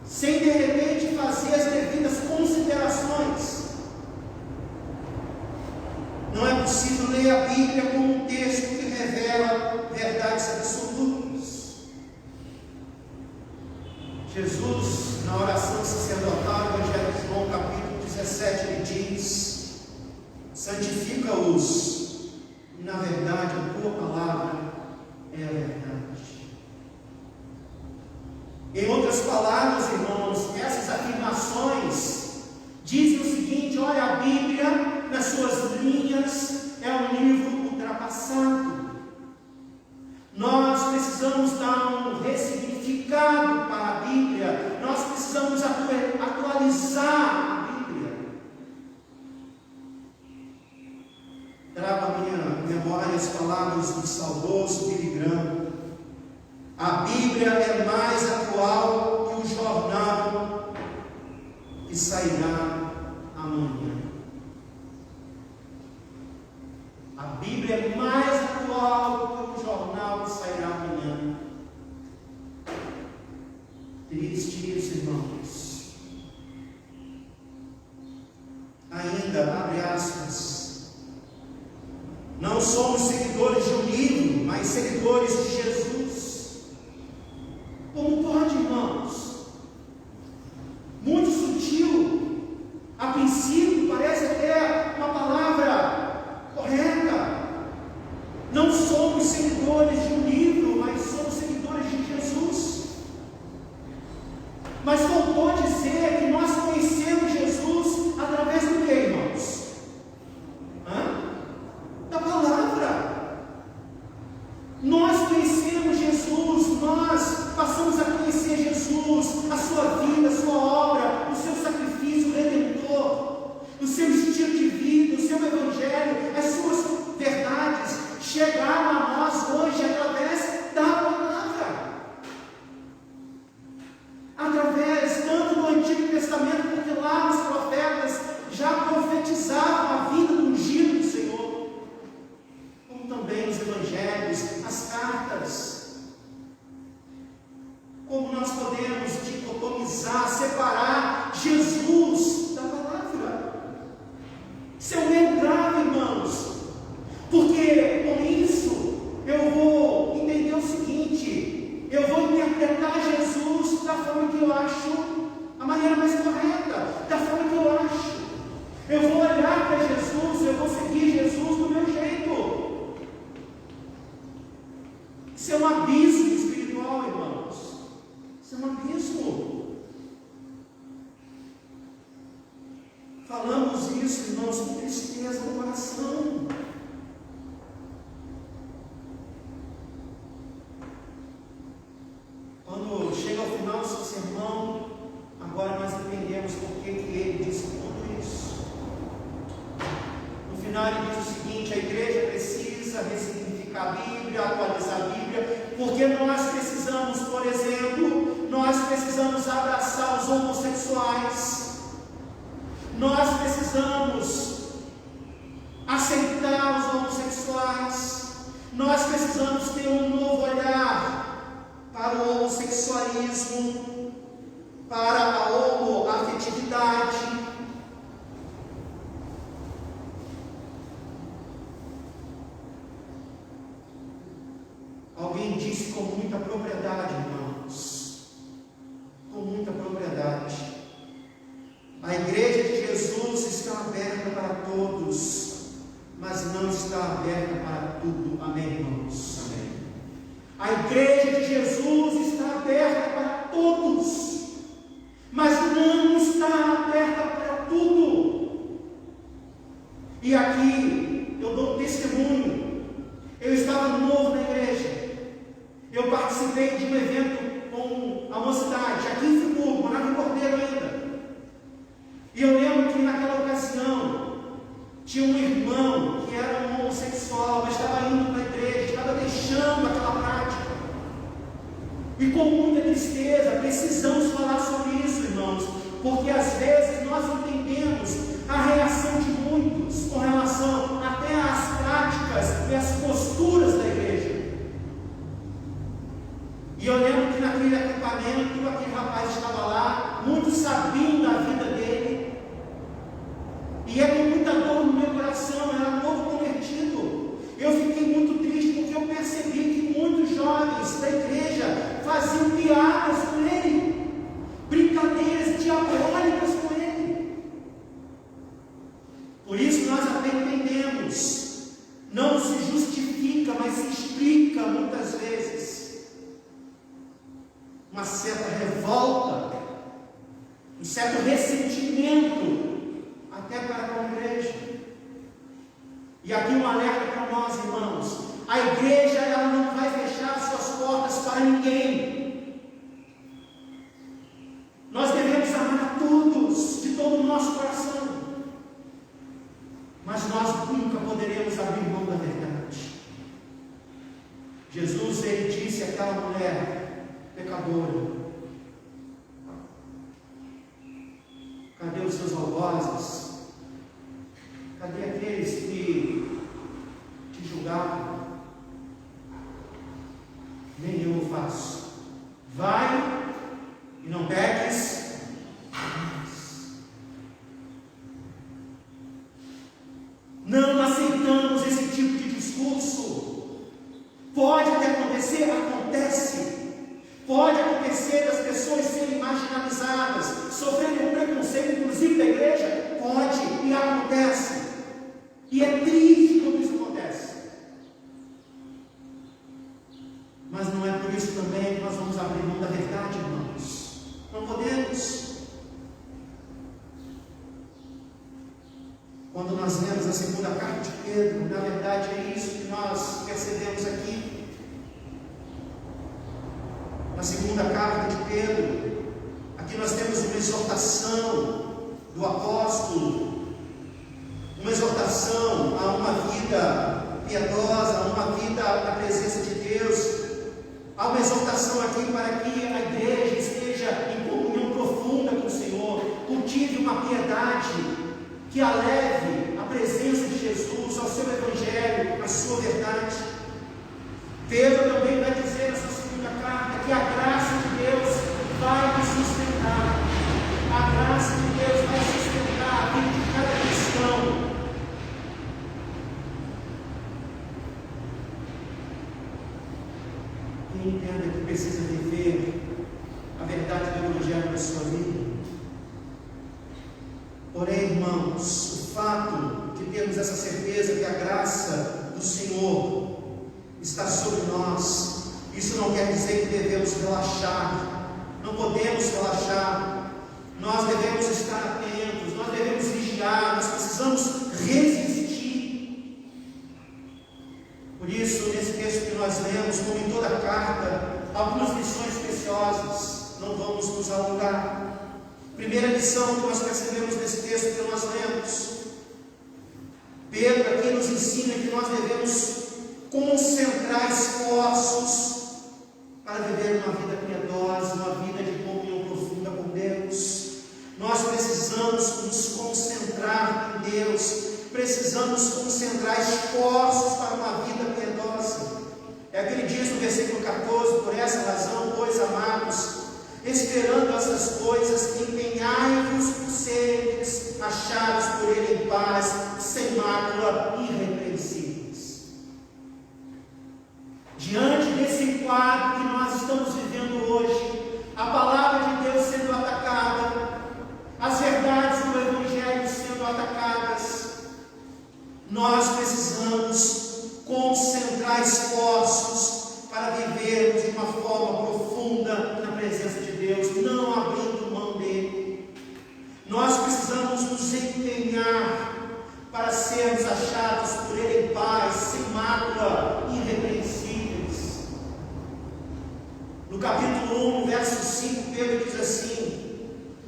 sem de repente fazer as devidas considerações, não é possível ler a Bíblia como um texto que revela verdades absolutas. Jesus, na oração sacerdotal, Evangelho de João, capítulo 17, ele diz: santifica-os, e na verdade a tua palavra é a verdade. Em outras palavras, irmãos, essas afirmações dizem o seguinte: olha, a Bíblia, nas suas linhas, é um livro ultrapassado. Nós precisamos dar um ressignificado para a Bíblia, nós precisamos atualizar a Bíblia. Trago à minha memória as palavras do saudoso Billy Graham: a Bíblia é mais atual que o jornal que sairá amanhã. A Bíblia é mais atual que o jornal que sairá amanhã. Triste isso, irmãos. Ainda, abre aspas, não somos seguidores de um livro, mas seguidores de Jesus. Como pode, irmãos? Muito sutil. A princípio parece até uma palavra correta. Não somos seguidores de um livro, mas somos seguidores de Jesus. Mas faltou dizer que nós conhecemos Jesus através do que, irmãos? Da palavra. Nós conhecemos Jesus, nós passamos a conhecer Jesus, a sua vida, a sua obra, o seu sacrifício redentor, o seu estilo de vida, o seu evangelho, as suas verdades chegaram a nós hoje através da palavra. Através tanto do Antigo Testamento, porque lá os profetas já profetizavam a vida do ungido do Senhor, como também os evangelhos, as cartas. Como nós podemos dicotomizar, separar Jesus da palavra? Isso é um erro grave, irmãos, porque com isso eu vou entender o seguinte: eu vou interpretar Jesus da forma que eu acho a maneira mais correta, da forma que eu acho. Eu vou olhar para Jesus, eu vou seguir Jesus do meu jeito. Isso é um abismo espiritual, irmãos. Isso é um abismo. Falamos isso, irmãos, com tristeza no coração. Quando chega ao final do seu sermão, agora nós entendemos por que ele disse tudo isso. No final ele diz o seguinte: a igreja precisa ressignificar a Bíblia, atualizar a Bíblia, porque nós precisamos, por exemplo, nós precisamos abraçar os homossexuais, nós precisamos aceitar os homossexuais, nós precisamos ter um novo olhar para o homossexualismo, para a homoafetividade. Alguém disse com muita propriedade, irmãos, com muita propriedade: a igreja de Jesus está aberta para todos, mas não está aberta para tudo. Amém, irmãos? Amém. A igreja de Jesus está aberta para todos, mas não está nós entendemos a reação de muitos com relação até às práticas e às posturas da igreja. E eu lembro que naquele acampamento, aquele rapaz estava lá, muitos sabiam da vida dele, e é com muita dor no meu coração, eu era novo convertido. Eu fiquei muito triste porque eu percebi que muitos jovens da igreja faziam piadas com ele, brincadeiras diabólicas com ele. Por isso nós até entendemos, não se justifica, mas se explica muitas vezes uma certa revolta, um certo ressentimento até para com a igreja. E aqui um alerta para nós, irmãos: a igreja, ela não vai fechar suas portas para ninguém. Nós devemos amar a todos de todo o nosso coração, mas nós nunca poderemos abrir mão da verdade. Jesus, ele disse àquela mulher pecadora: cadê os seus algozes? Cadê aqueles que te julgavam? Nem eu o faço. Vai e não peques. Não aceitamos esse tipo de discurso. Pode até acontecer, acontece. Pode acontecer das pessoas serem marginalizadas, sofrerem um preconceito, inclusive da igreja. Pode e acontece. E é triste quando isso acontece. Mas não é por isso também que nós vamos abrir mão da verdade, irmãos. Não podemos. Quando nós lemos a segunda carta de Pedro, na verdade é isso que nós percebemos aqui. Na segunda carta de Pedro, aqui nós temos uma exortação do apóstolo, uma exortação a uma vida piedosa, a uma vida na presença de Deus. Há uma exortação aqui para que a igreja esteja em comunhão profunda com o Senhor, cultive uma piedade que a leve à presença de Jesus, ao seu evangelho, à sua verdade. Pedro também vai dizer na sua segunda carta que a graça de Deus vai nos sustentar. A graça de Deus vai sustentar a vida de cada cristão. Quem entenda que precisa viver a verdade do Evangelho na sua vida. Porém, irmãos, o fato de termos essa certeza que a graça do Senhor está sobre nós, isso não quer dizer que devemos relaxar. Não podemos relaxar. Nós devemos estar atentos, nós devemos vigiar, nós precisamos resistir. Por isso, nesse texto que nós lemos, como em toda a carta, algumas lições preciosas. Não vamos nos alongar. Primeira lição que nós percebemos nesse texto que nós lemos, Pedro aqui nos ensina que nós devemos concentrar esforços para viver uma vida piedosa, uma vida de comunhão profunda com Deus. Nós precisamos nos concentrar em Deus, precisamos concentrar esforços para uma vida piedosa. É o que ele diz no versículo 14: por essa razão, pois, amados, esperando essas coisas, empenhai-vos por seres achados por ele em paz, sem mácula, irrepreensíveis. Diante desse quadro que nós estamos vivendo hoje, a palavra de Deus sendo atacada, as verdades do Evangelho sendo atacadas, nós precisamos concentrar esforços para vivermos de uma forma profunda na presença de Deus, não abrindo mão dele. Nós precisamos nos empenhar para sermos achados por ele em paz, sem mácula, irrepreensíveis. No capítulo 1, verso 5, Pedro diz assim: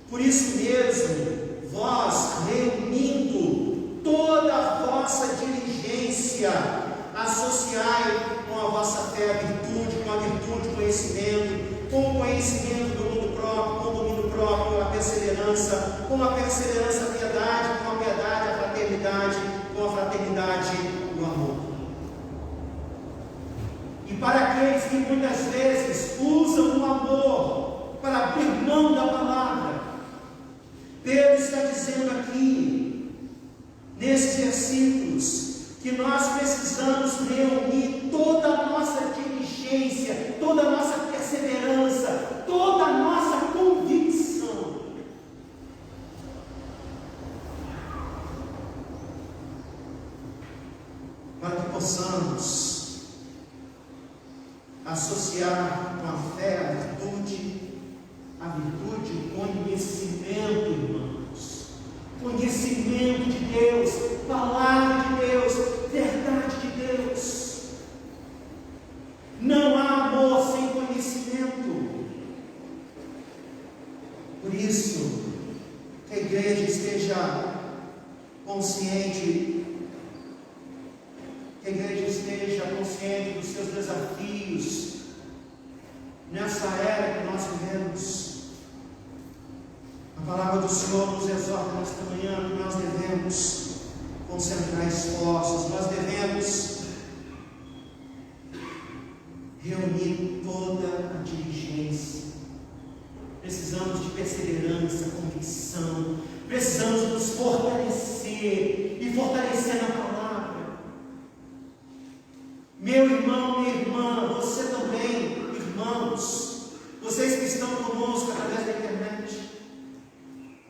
por isso mesmo, vós, reunindo toda a vossa diligência, associai com a vossa fé a virtude, com a virtude conhecimento, com o conhecimento do mundo próprio, com o domínio próprio, a perseverança, com a perseverança a piedade, com a piedade a fraternidade, com a fraternidade o amor. E para aqueles que muitas vezes usam o amor para abrir mão da palavra, Pedro está dizendo aqui, nesses versículos, que nós precisamos reunir toda a nossa diligência, toda a nossa perseverança, toda a nossa convicção, para que possamos associar com a fé, a virtude, o conhecimento, irmãos. Conhecimento de Deus, palavra de Deus, verdade de Deus. Não há amor sem conhecimento. Por isso, que a igreja esteja consciente, que a igreja esteja consciente dos seus desafios nessa era que nós vivemos. A palavra do Senhor nos exorta nesta manhã que nós devemos concentrar esforços, nós devemos reunir toda a diligência. Precisamos de perseverança, convicção, precisamos nos fortalecer e fortalecer na palavra. Meu irmão, minha irmã, você também, irmãos, vocês que estão conosco através da internet,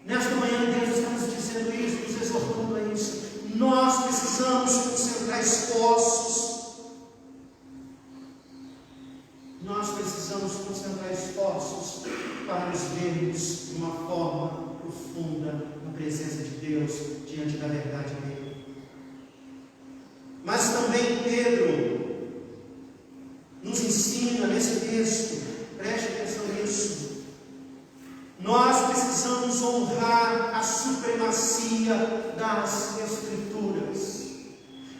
nesta manhã Deus está nos dizendo isso, nos exortando a isso. Nós precisamos concentrar esforços. Nós precisamos concentrar esforços para nos vermos de uma forma profunda na presença de Deus, diante da verdade dele. Mas também Pedro nos ensina nesse texto, preste atenção nisso, nós precisamos honrar a supremacia das Escrituras.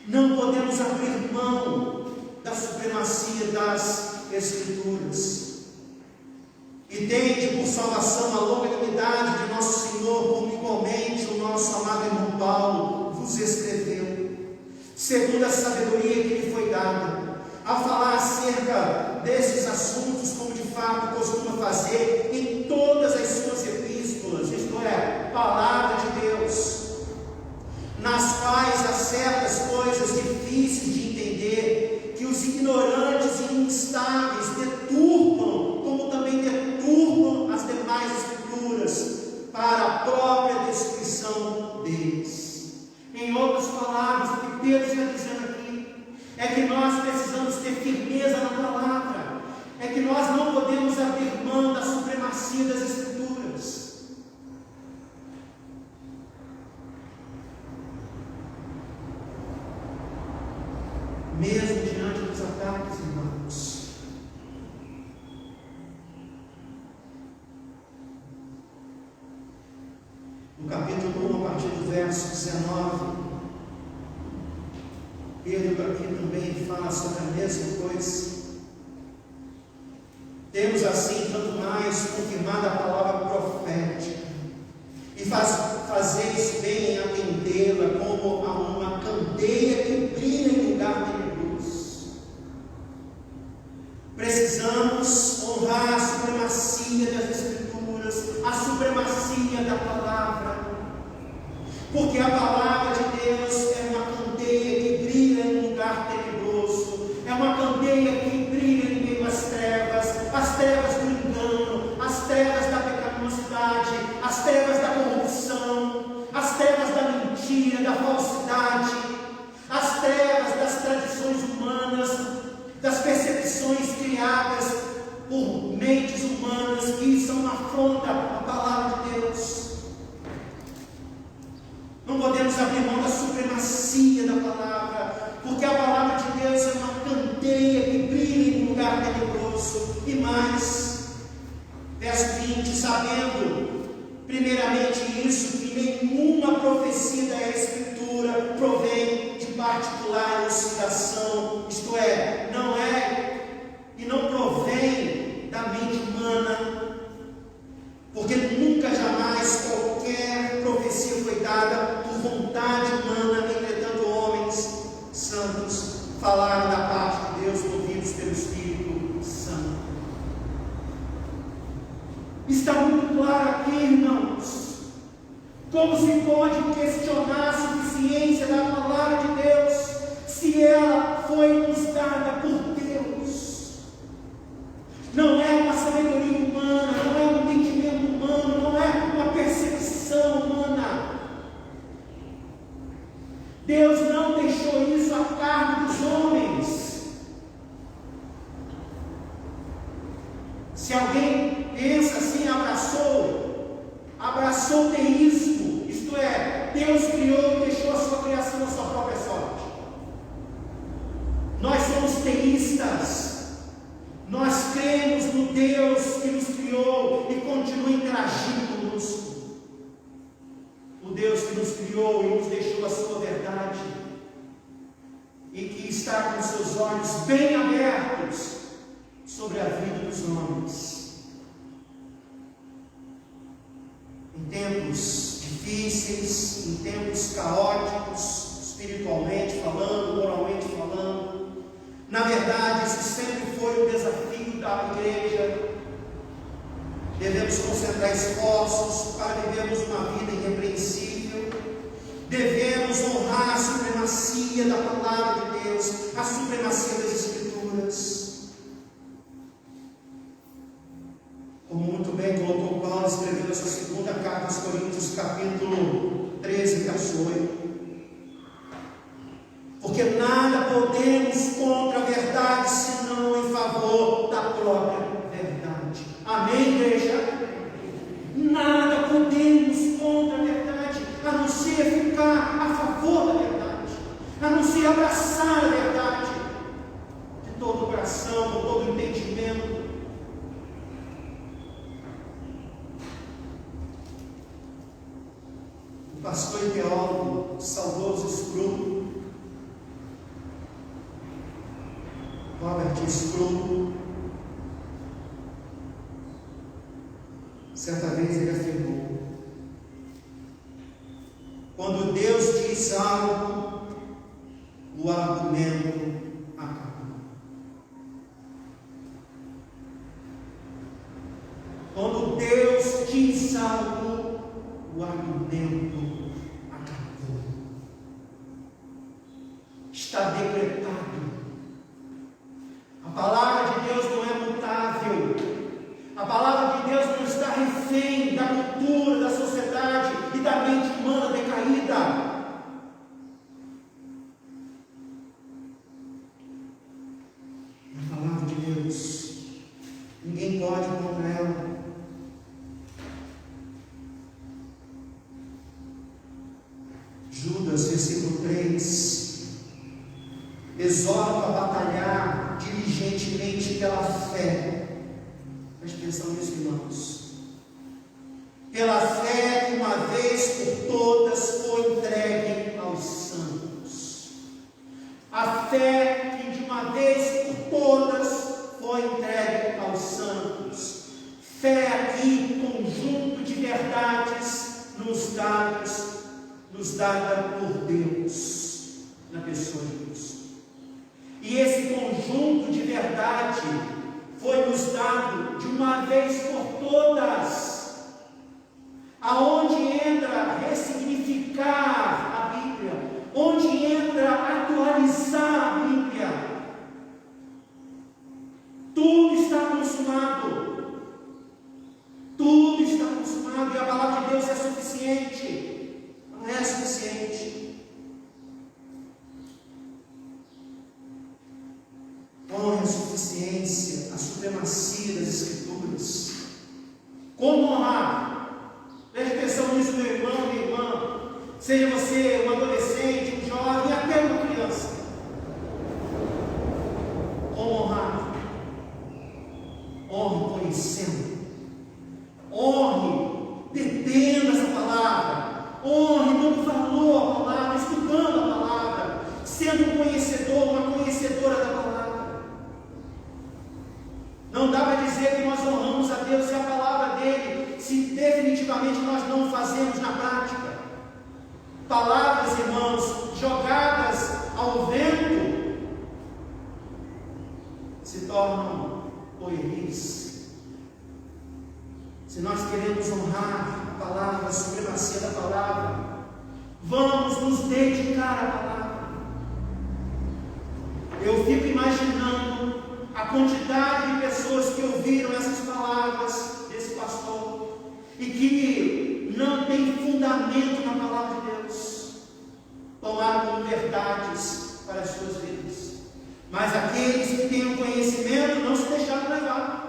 Não podemos abrir mão da supremacia das Escrituras. E tende por salvação a longanimidade de nosso Senhor, como igualmente o nosso amado irmão Paulo vos escreveu, segundo a sabedoria que lhe foi dada, a falar acerca desses assuntos, como de fato costuma fazer em todas as suas epístolas, isto é, palavra de Deus, nas quais há certas coisas difíceis de entender, que os ignorantes e instáveis deturpam, como também deturpam as demais escrituras, para a própria destruição deles. Em outras palavras, o que Pedro está dizendo aqui é que nós precisamos ter firmeza na palavra, é que nós não podemos abrir mão da supremacia das Escrituras. Mesmo diante dos ataques, irmãos, no capítulo 1, a partir do verso 19, Pedro aqui também fala sobre a mesma coisa. Temos assim, tanto mais, confirmada a palavra profética, e fazeis bem em atendê-la como a uma candeia que brilha em lugar tenebroso. Precisamos honrar a supremacia das Escrituras, a supremacia da palavra, porque a palavra de Deus é uma candeia que brilha em lugar tenebroso, é uma candeia que brilha em meio às trevas do engano, as trevas da pecaminosidade, as trevas da corrupção, as trevas da mentira, da falsidade, as trevas das tradições humanas, das percepções criadas por mentes humanas que são uma afronta à palavra de Deus. Não podemos abrir mão da supremacia da palavra, porque a palavra de Deus é uma candeia que brilha em lugar tenebroso. E mais, verso 20, sabendo primeiramente isso, que nenhuma profecia da Escritura provém de particular elucidação, isto é, não é e não provém da mente humana, Como se pode questionar a suficiência da palavra de Deus, se ela foi nos dada por Deus? Não é uma sabedoria humana, não é um entendimento humano, não é uma percepção humana. Deus não deixou isso a cargo dos homens. Se alguém pensa assim, abraçou o teísmo, isto é, Deus criou e deixou a sua criação à sua própria sorte. Nós somos teístas, nós cremos no Deus que nos criou e continua interagindo conosco. O Deus que nos criou e nos deixou a sua verdade, e que está com seus olhos bem abertos sobre a vida dos homens. Em tempos difíceis, em tempos caóticos, espiritualmente falando, moralmente falando, na verdade, isso sempre foi o desafio da igreja. Devemos concentrar esforços para vivermos uma vida irrepreensível. Devemos honrar a supremacia da palavra de Deus, a supremacia das Escrituras. Como muito bem colocou Paulo, escrevendo a sua segunda carta aos Coríntios, capítulo 13, verso 8. Porque nada podemos contra a verdade, senão em favor da própria verdade. Amém, igreja? Nada podemos contra a verdade, a não ser ficar a favor da verdade, a não ser abraçar a verdade de todo o coração, com todo o entendimento. O pastor e teólogo, saudoso Sproul, Robert Sproul, certa vez ele afirmou: quando Deus diz algo, o argumento acabou. Quando Deus diz algo, o argumento acabou. Está decretado. A palavra de Deus não é mutável. A palavra de Deus não está refém da cultura, da sociedade e da mente humana decaída. A palavra de Deus, ninguém pode contra ela. Judas, versículo 3, exorta a batalhar diligentemente pela fé. Preste atenção nisso, irmãos. Pela fé que uma vez por todas foi entregue aos santos. A fé que de uma vez por todas foi entregue aos santos. Fé aqui, conjunto de verdades nos dada por Deus, na pessoa de Cristo. E esse conjunto de verdade foi nos dado de uma vez por todas, aonde entra ressignificar a Bíblia, onde entra atualizar a Bíblia. Tudo está consumado, tudo está consumado, e a palavra de Deus é suficiente. Não é suficiente. Honra a suficiência, a supremacia das Escrituras. Como honrar? Preste atenção nisso, meu irmão, minha irmã. Seja você um adolescente, um jovem, até uma criança. Como honrar? Honre conhecendo. Honre detendo essa palavra. Honre dando valor à palavra, estudando a palavra, sendo um conhecedor, uma conhecedora da palavra. Não dá para dizer que nós honramos a Deus e a palavra dele, se definitivamente nós não fazemos na prática. Palavras, irmãos, jogadas ao vento, se tornam pueris. Se nós queremos honrar a palavra, a supremacia da palavra. Vamos nos dedicar à palavra. Eu fico imaginando a quantidade de pessoas que ouviram essas palavras desse pastor e que não tem fundamento na palavra de Deus, tomaram como verdades para as suas vidas. Mas aqueles que têm o conhecimento não se deixaram levar.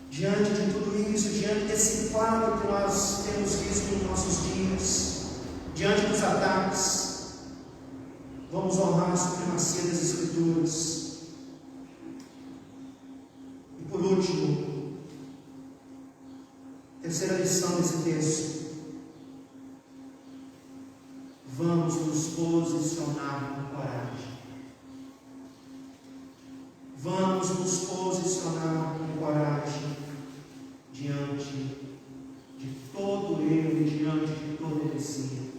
Diante de tudo isso, diante desse quadro que nós temos visto nos nossos dias, diante dos ataques, vamos honrar a supremacia das Escrituras. E por último, terceira lição desse texto: vamos nos posicionar com coragem. Vamos nos posicionar com coragem diante de todo erro, diante de toda heresia.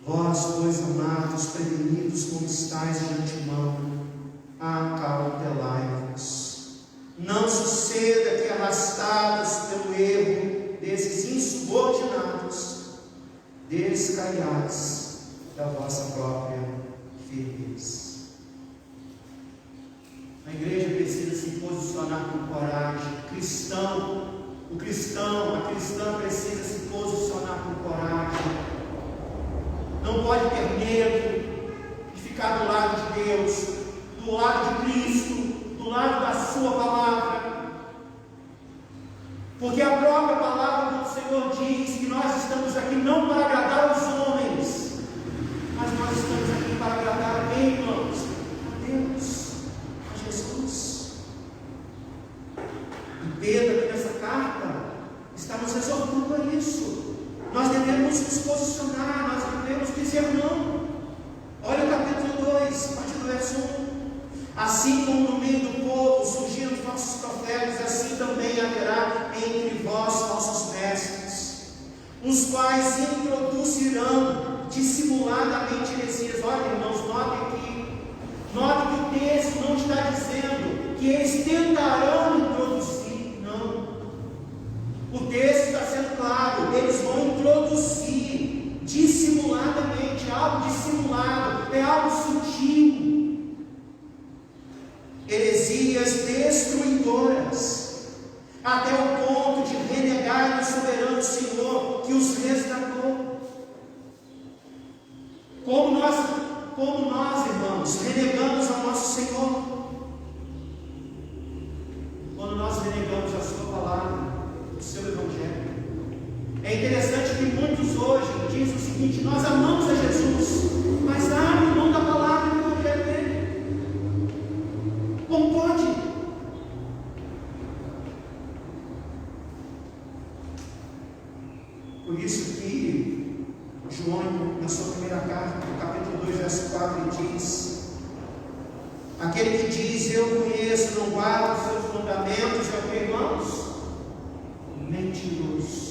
Vós, pois, amados, prevenidos como estáis de antemão, acautelai-vos. Não suceda que, arrastados pelo erro desses insubordinados, descaiais da vossa própria firmeza. A igreja precisa se posicionar com coragem. A cristã precisa se posicionar com coragem. Não pode ter medo de ficar do lado de Deus, do lado de Cristo, do lado da sua palavra. Porque a própria palavra do Senhor diz que nós estamos aqui não para agradar os homens, mas nós estamos aqui para agradar a quem, irmãos? A Deus, a Jesus. E Pedro, aqui nessa carta, está nos exortando a isso. Nós devemos nos posicionar, nós devemos dizer não. Olha o capítulo 2, a partir do verso 1. Assim como no meio do povo surgiram os nossos profetas, assim também haverá entre vós falsos mestres, os quais introduzirão dissimuladamente heresias. Olha, irmãos, note que o texto não está dizendo que eles tentarão introduzir, não. O texto está sendo claro, eles vão introduzir dissimuladamente, algo dissimulado, é algo sutil. Heresias destruidoras, até o ponto de renegar o soberano Senhor que os resgatou. Como nós, irmãos, renegamos ao nosso Senhor? Quando nós renegamos a sua palavra, o seu evangelho. É interessante que muitos hoje dizem o seguinte: nós amamos a Jesus, mas abrem mão da palavra do evangelho dele. Como pode? Por isso que João, na sua primeira carta, no capítulo 2, verso 4, ele diz: aquele que diz eu conheço, não guarda os seus mandamentos, é o que, irmãos? Mentiroso.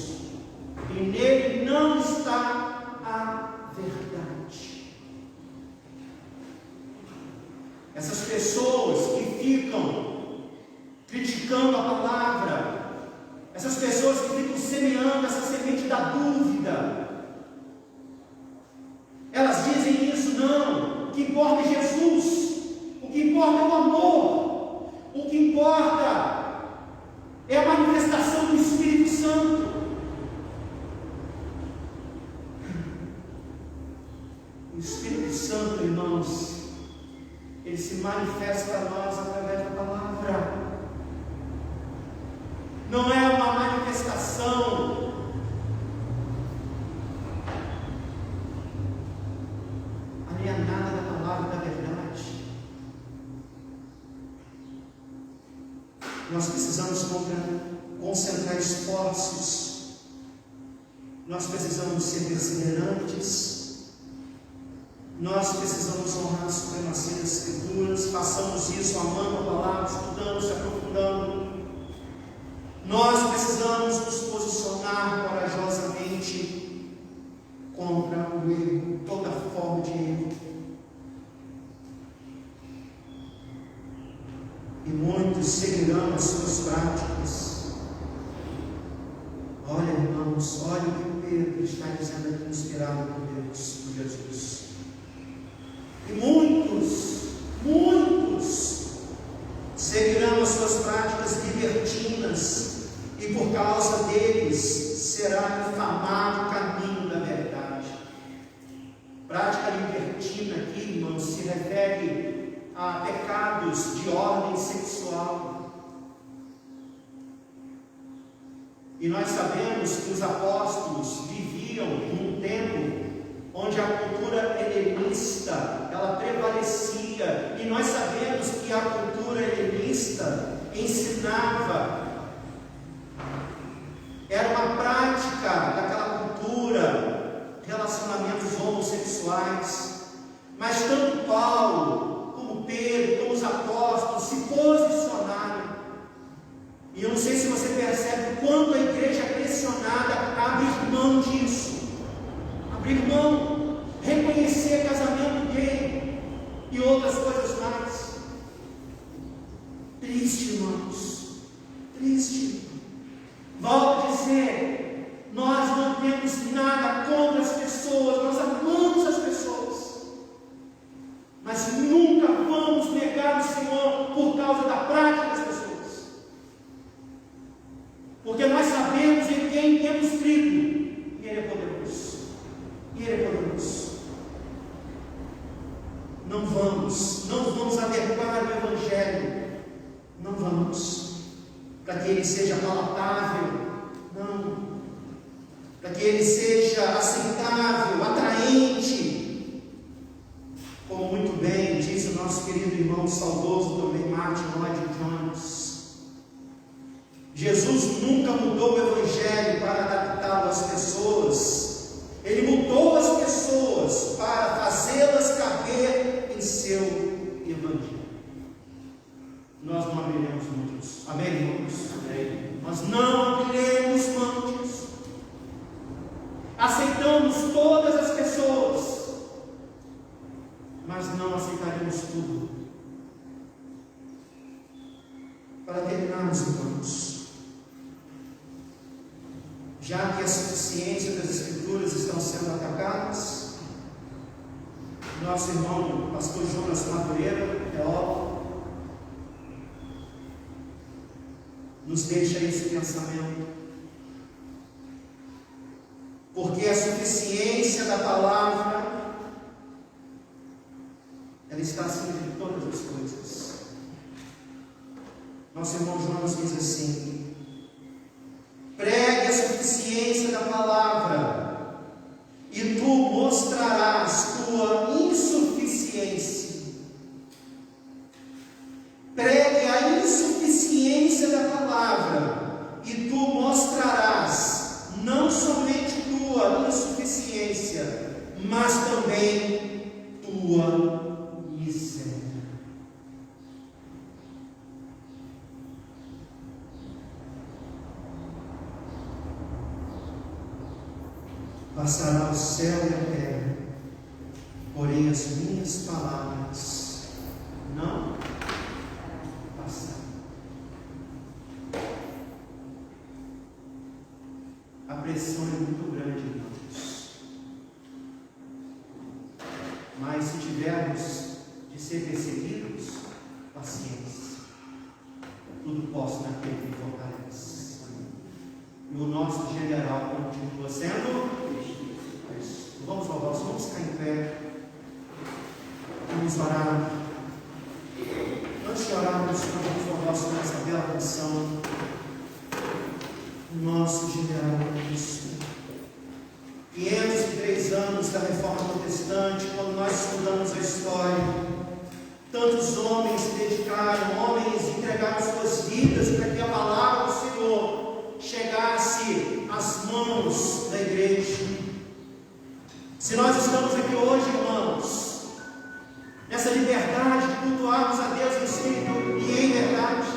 E nele não está a verdade. Essas pessoas que ficam criticando a palavra, essas pessoas que ficam semeando essa semente da dúvida, elas dizem isso, não. O que importa é Jesus, o que importa é o amor, o que importa é a manifestação do Espírito Santo. O Espírito Santo, irmãos, ele se manifesta a nós através da palavra. Não é uma manifestação alienada da palavra da verdade. Nós precisamos concentrar esforços. Nós precisamos ser perseverantes. Nós precisamos honrar a supremacia das Escrituras. Façamos isso amando a palavra, estudando, se aprofundando. Nós precisamos nos posicionar corajosamente contra o erro, toda forma de erro. E muitos práticas. Olha, irmãos, olha o que Pedro está dizendo aqui, inspirado por Deus, por Jesus. E muitos seguirão as suas práticas libertinas, e por causa deles será infamado o caminho da verdade. Prática libertina aqui, irmãos, se refere a pecados de ordem sexual. E nós sabemos que os apóstolos viviam num tempo onde a cultura helenista, ela prevalecia, e nós sabemos que a cultura helenista ensinava, era uma prática daquela cultura, relacionamentos homossexuais, mas tanto Paulo, como Pedro, como os apóstolos se posicionaram, e eu não sei se você percebe o quanto a igreja é pressionada a abrir mão disso, abrir mão, reconhecer casamento gay e outras coisas mais. Triste, irmãos, triste. Volto a dizer, nós não temos nada contra as pessoas, nós amamos as pessoas, mas nunca vamos negar o Senhor por causa da prática das pessoas, porque nós sabemos em quem temos crido, e Ele é poderoso, e Ele é poderoso. Não vamos adequar o Evangelho, não vamos, para que ele seja palatável, não, para que ele seja aceitável, atraente, como muito bem diz o nosso querido irmão saudoso também, Martin Lloyd-Jones. Jesus nunca mudou o Evangelho para adaptá-lo às pessoas, ele mudou as pessoas para fazê-las caber em seu Evangelho. Nós não abriremos mão disso. Amém, irmãos? Amém. Nós não abriremos mão disso. Aceitamos todas as pessoas, mas não aceitaremos tudo. Para terminarmos, irmãos, já que a suficiência das Escrituras estão sendo atacadas, nosso irmão pastor Jonas Madureira, teólogo, nos deixa esse pensamento, porque a suficiência da palavra, ela está acima de todas as coisas. Nosso irmão Jonas diz assim: pregue a suficiência da palavra, e tu mostrarás tua insuficiência. Pregue a insuficiência da palavra, e tu mostrarás não somente tua insuficiência, mas também tua miséria. Passará o céu e a terra, porém as minhas palavras não passarão. A pressão é muito grande, irmãos, mas se tivermos de ser perseguidos, paciência, tudo posso naquele que fortalece. E o nosso general continua sendo Cristo. Vamos ao nosso, vamos ficar em pé, vamos orar. Antes de orarmos, vamos ao nosso nessa bela canção. Nosso general Cristo. 503 anos da Reforma Protestante, quando nós estudamos a história, tantos homens se dedicaram, homens entregaram suas vidas para que a palavra do Senhor chegasse às mãos da igreja. Se nós estamos aqui hoje, irmãos, nessa liberdade de cultuarmos a Deus em espírito e em verdade,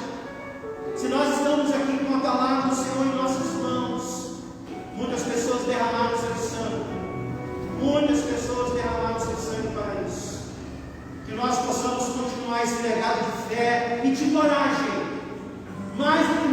se nós estamos aqui com a palavra do Senhor em nossas mãos, muitas pessoas derramaram seu sangue, muitas pessoas derramaram seu sangue para isso. Que nós possamos continuar esse legado de fé e de coragem, mais do que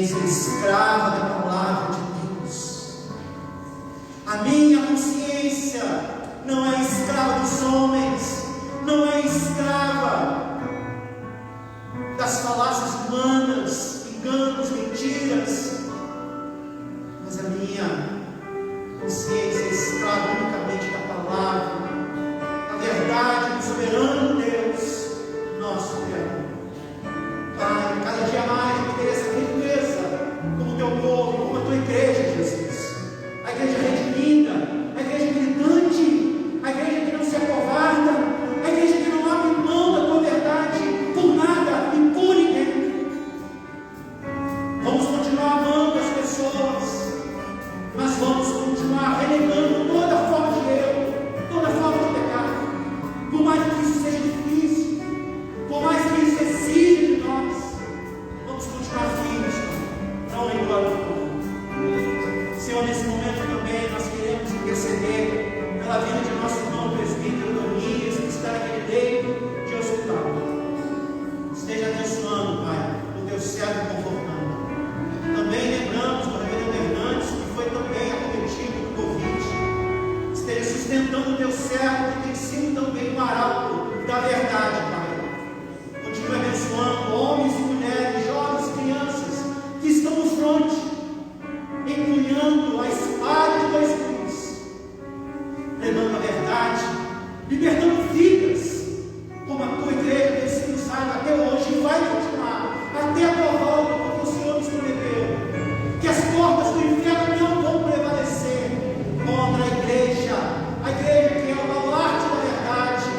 consciência escrava da palavra de Deus. A minha consciência não é escrava dos homens, não é escrava das falácias humanas, enganos, mentiras, mas a minha consciência é escrava unicamente da palavra, da verdade do soberano Deus, nosso Criador. Pai, cada dia mais eu quero essa riqueza como teu povo, como a tua igreja, Jesus. A igreja redimida, a igreja militante, a igreja que não se acovarda, a igreja que não abre mão da tua verdade por nada e por ninguém. Vamos continuar amando as pessoas, mas vamos continuar renegando toda forma de erro, toda forma de pecado. Por mais que isso seja difícil, por mais que isso exija de nós, vamos continuar firmes, não em glória ao povo. Senhor, nesse momento também nós queremos interceder pela vida de nosso irmão presbítero Donias, que está naquele leito de hospital. Esteja abençoando, Pai, o teu servo confortando. Também lembramos do reverendo Hernandes, que foi também acometido do Covid. Esteja sustentando o teu servo, que tem sido também um arauto da verdade, Pai. Continue abençoando homens e mulheres, jovens e crianças que estão no fronte, empunhando a espada de dois gumes, levando a verdade, libertando vidas, como a tua igreja tem sido usada até hoje e vai continuar, até a tua volta, porque o Senhor nos prometeu que as portas do inferno não vão prevalecer contra a igreja que é o baluarte da verdade.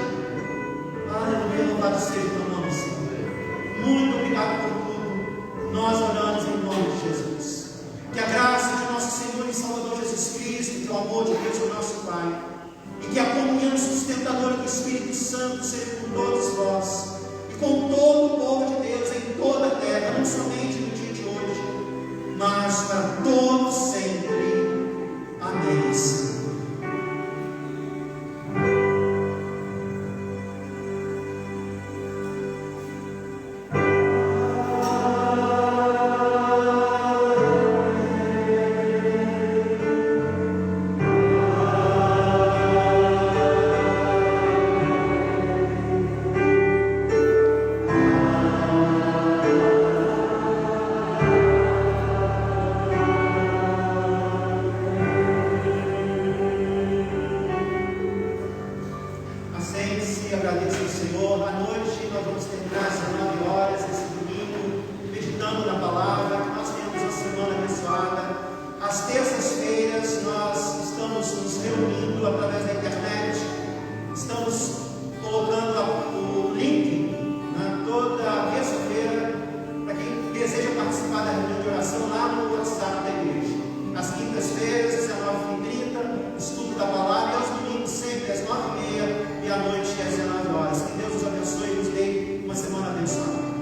Aleluia, louvado seja o teu nome, Senhor. Muito obrigado por tudo. Nós oramos em nome de Jesus. Que a graça de nosso Senhor e Salvador Jesus Cristo, que o amor de Deus, o nosso Pai, e que a comunhão sustentadora do Espírito Santo seja com todos vós e com todo o povo de Deus em toda a terra, não somente no dia de hoje, mas para todos sempre. Amém, Senhor. Que Deus os abençoe e nos dê uma semana abençoada.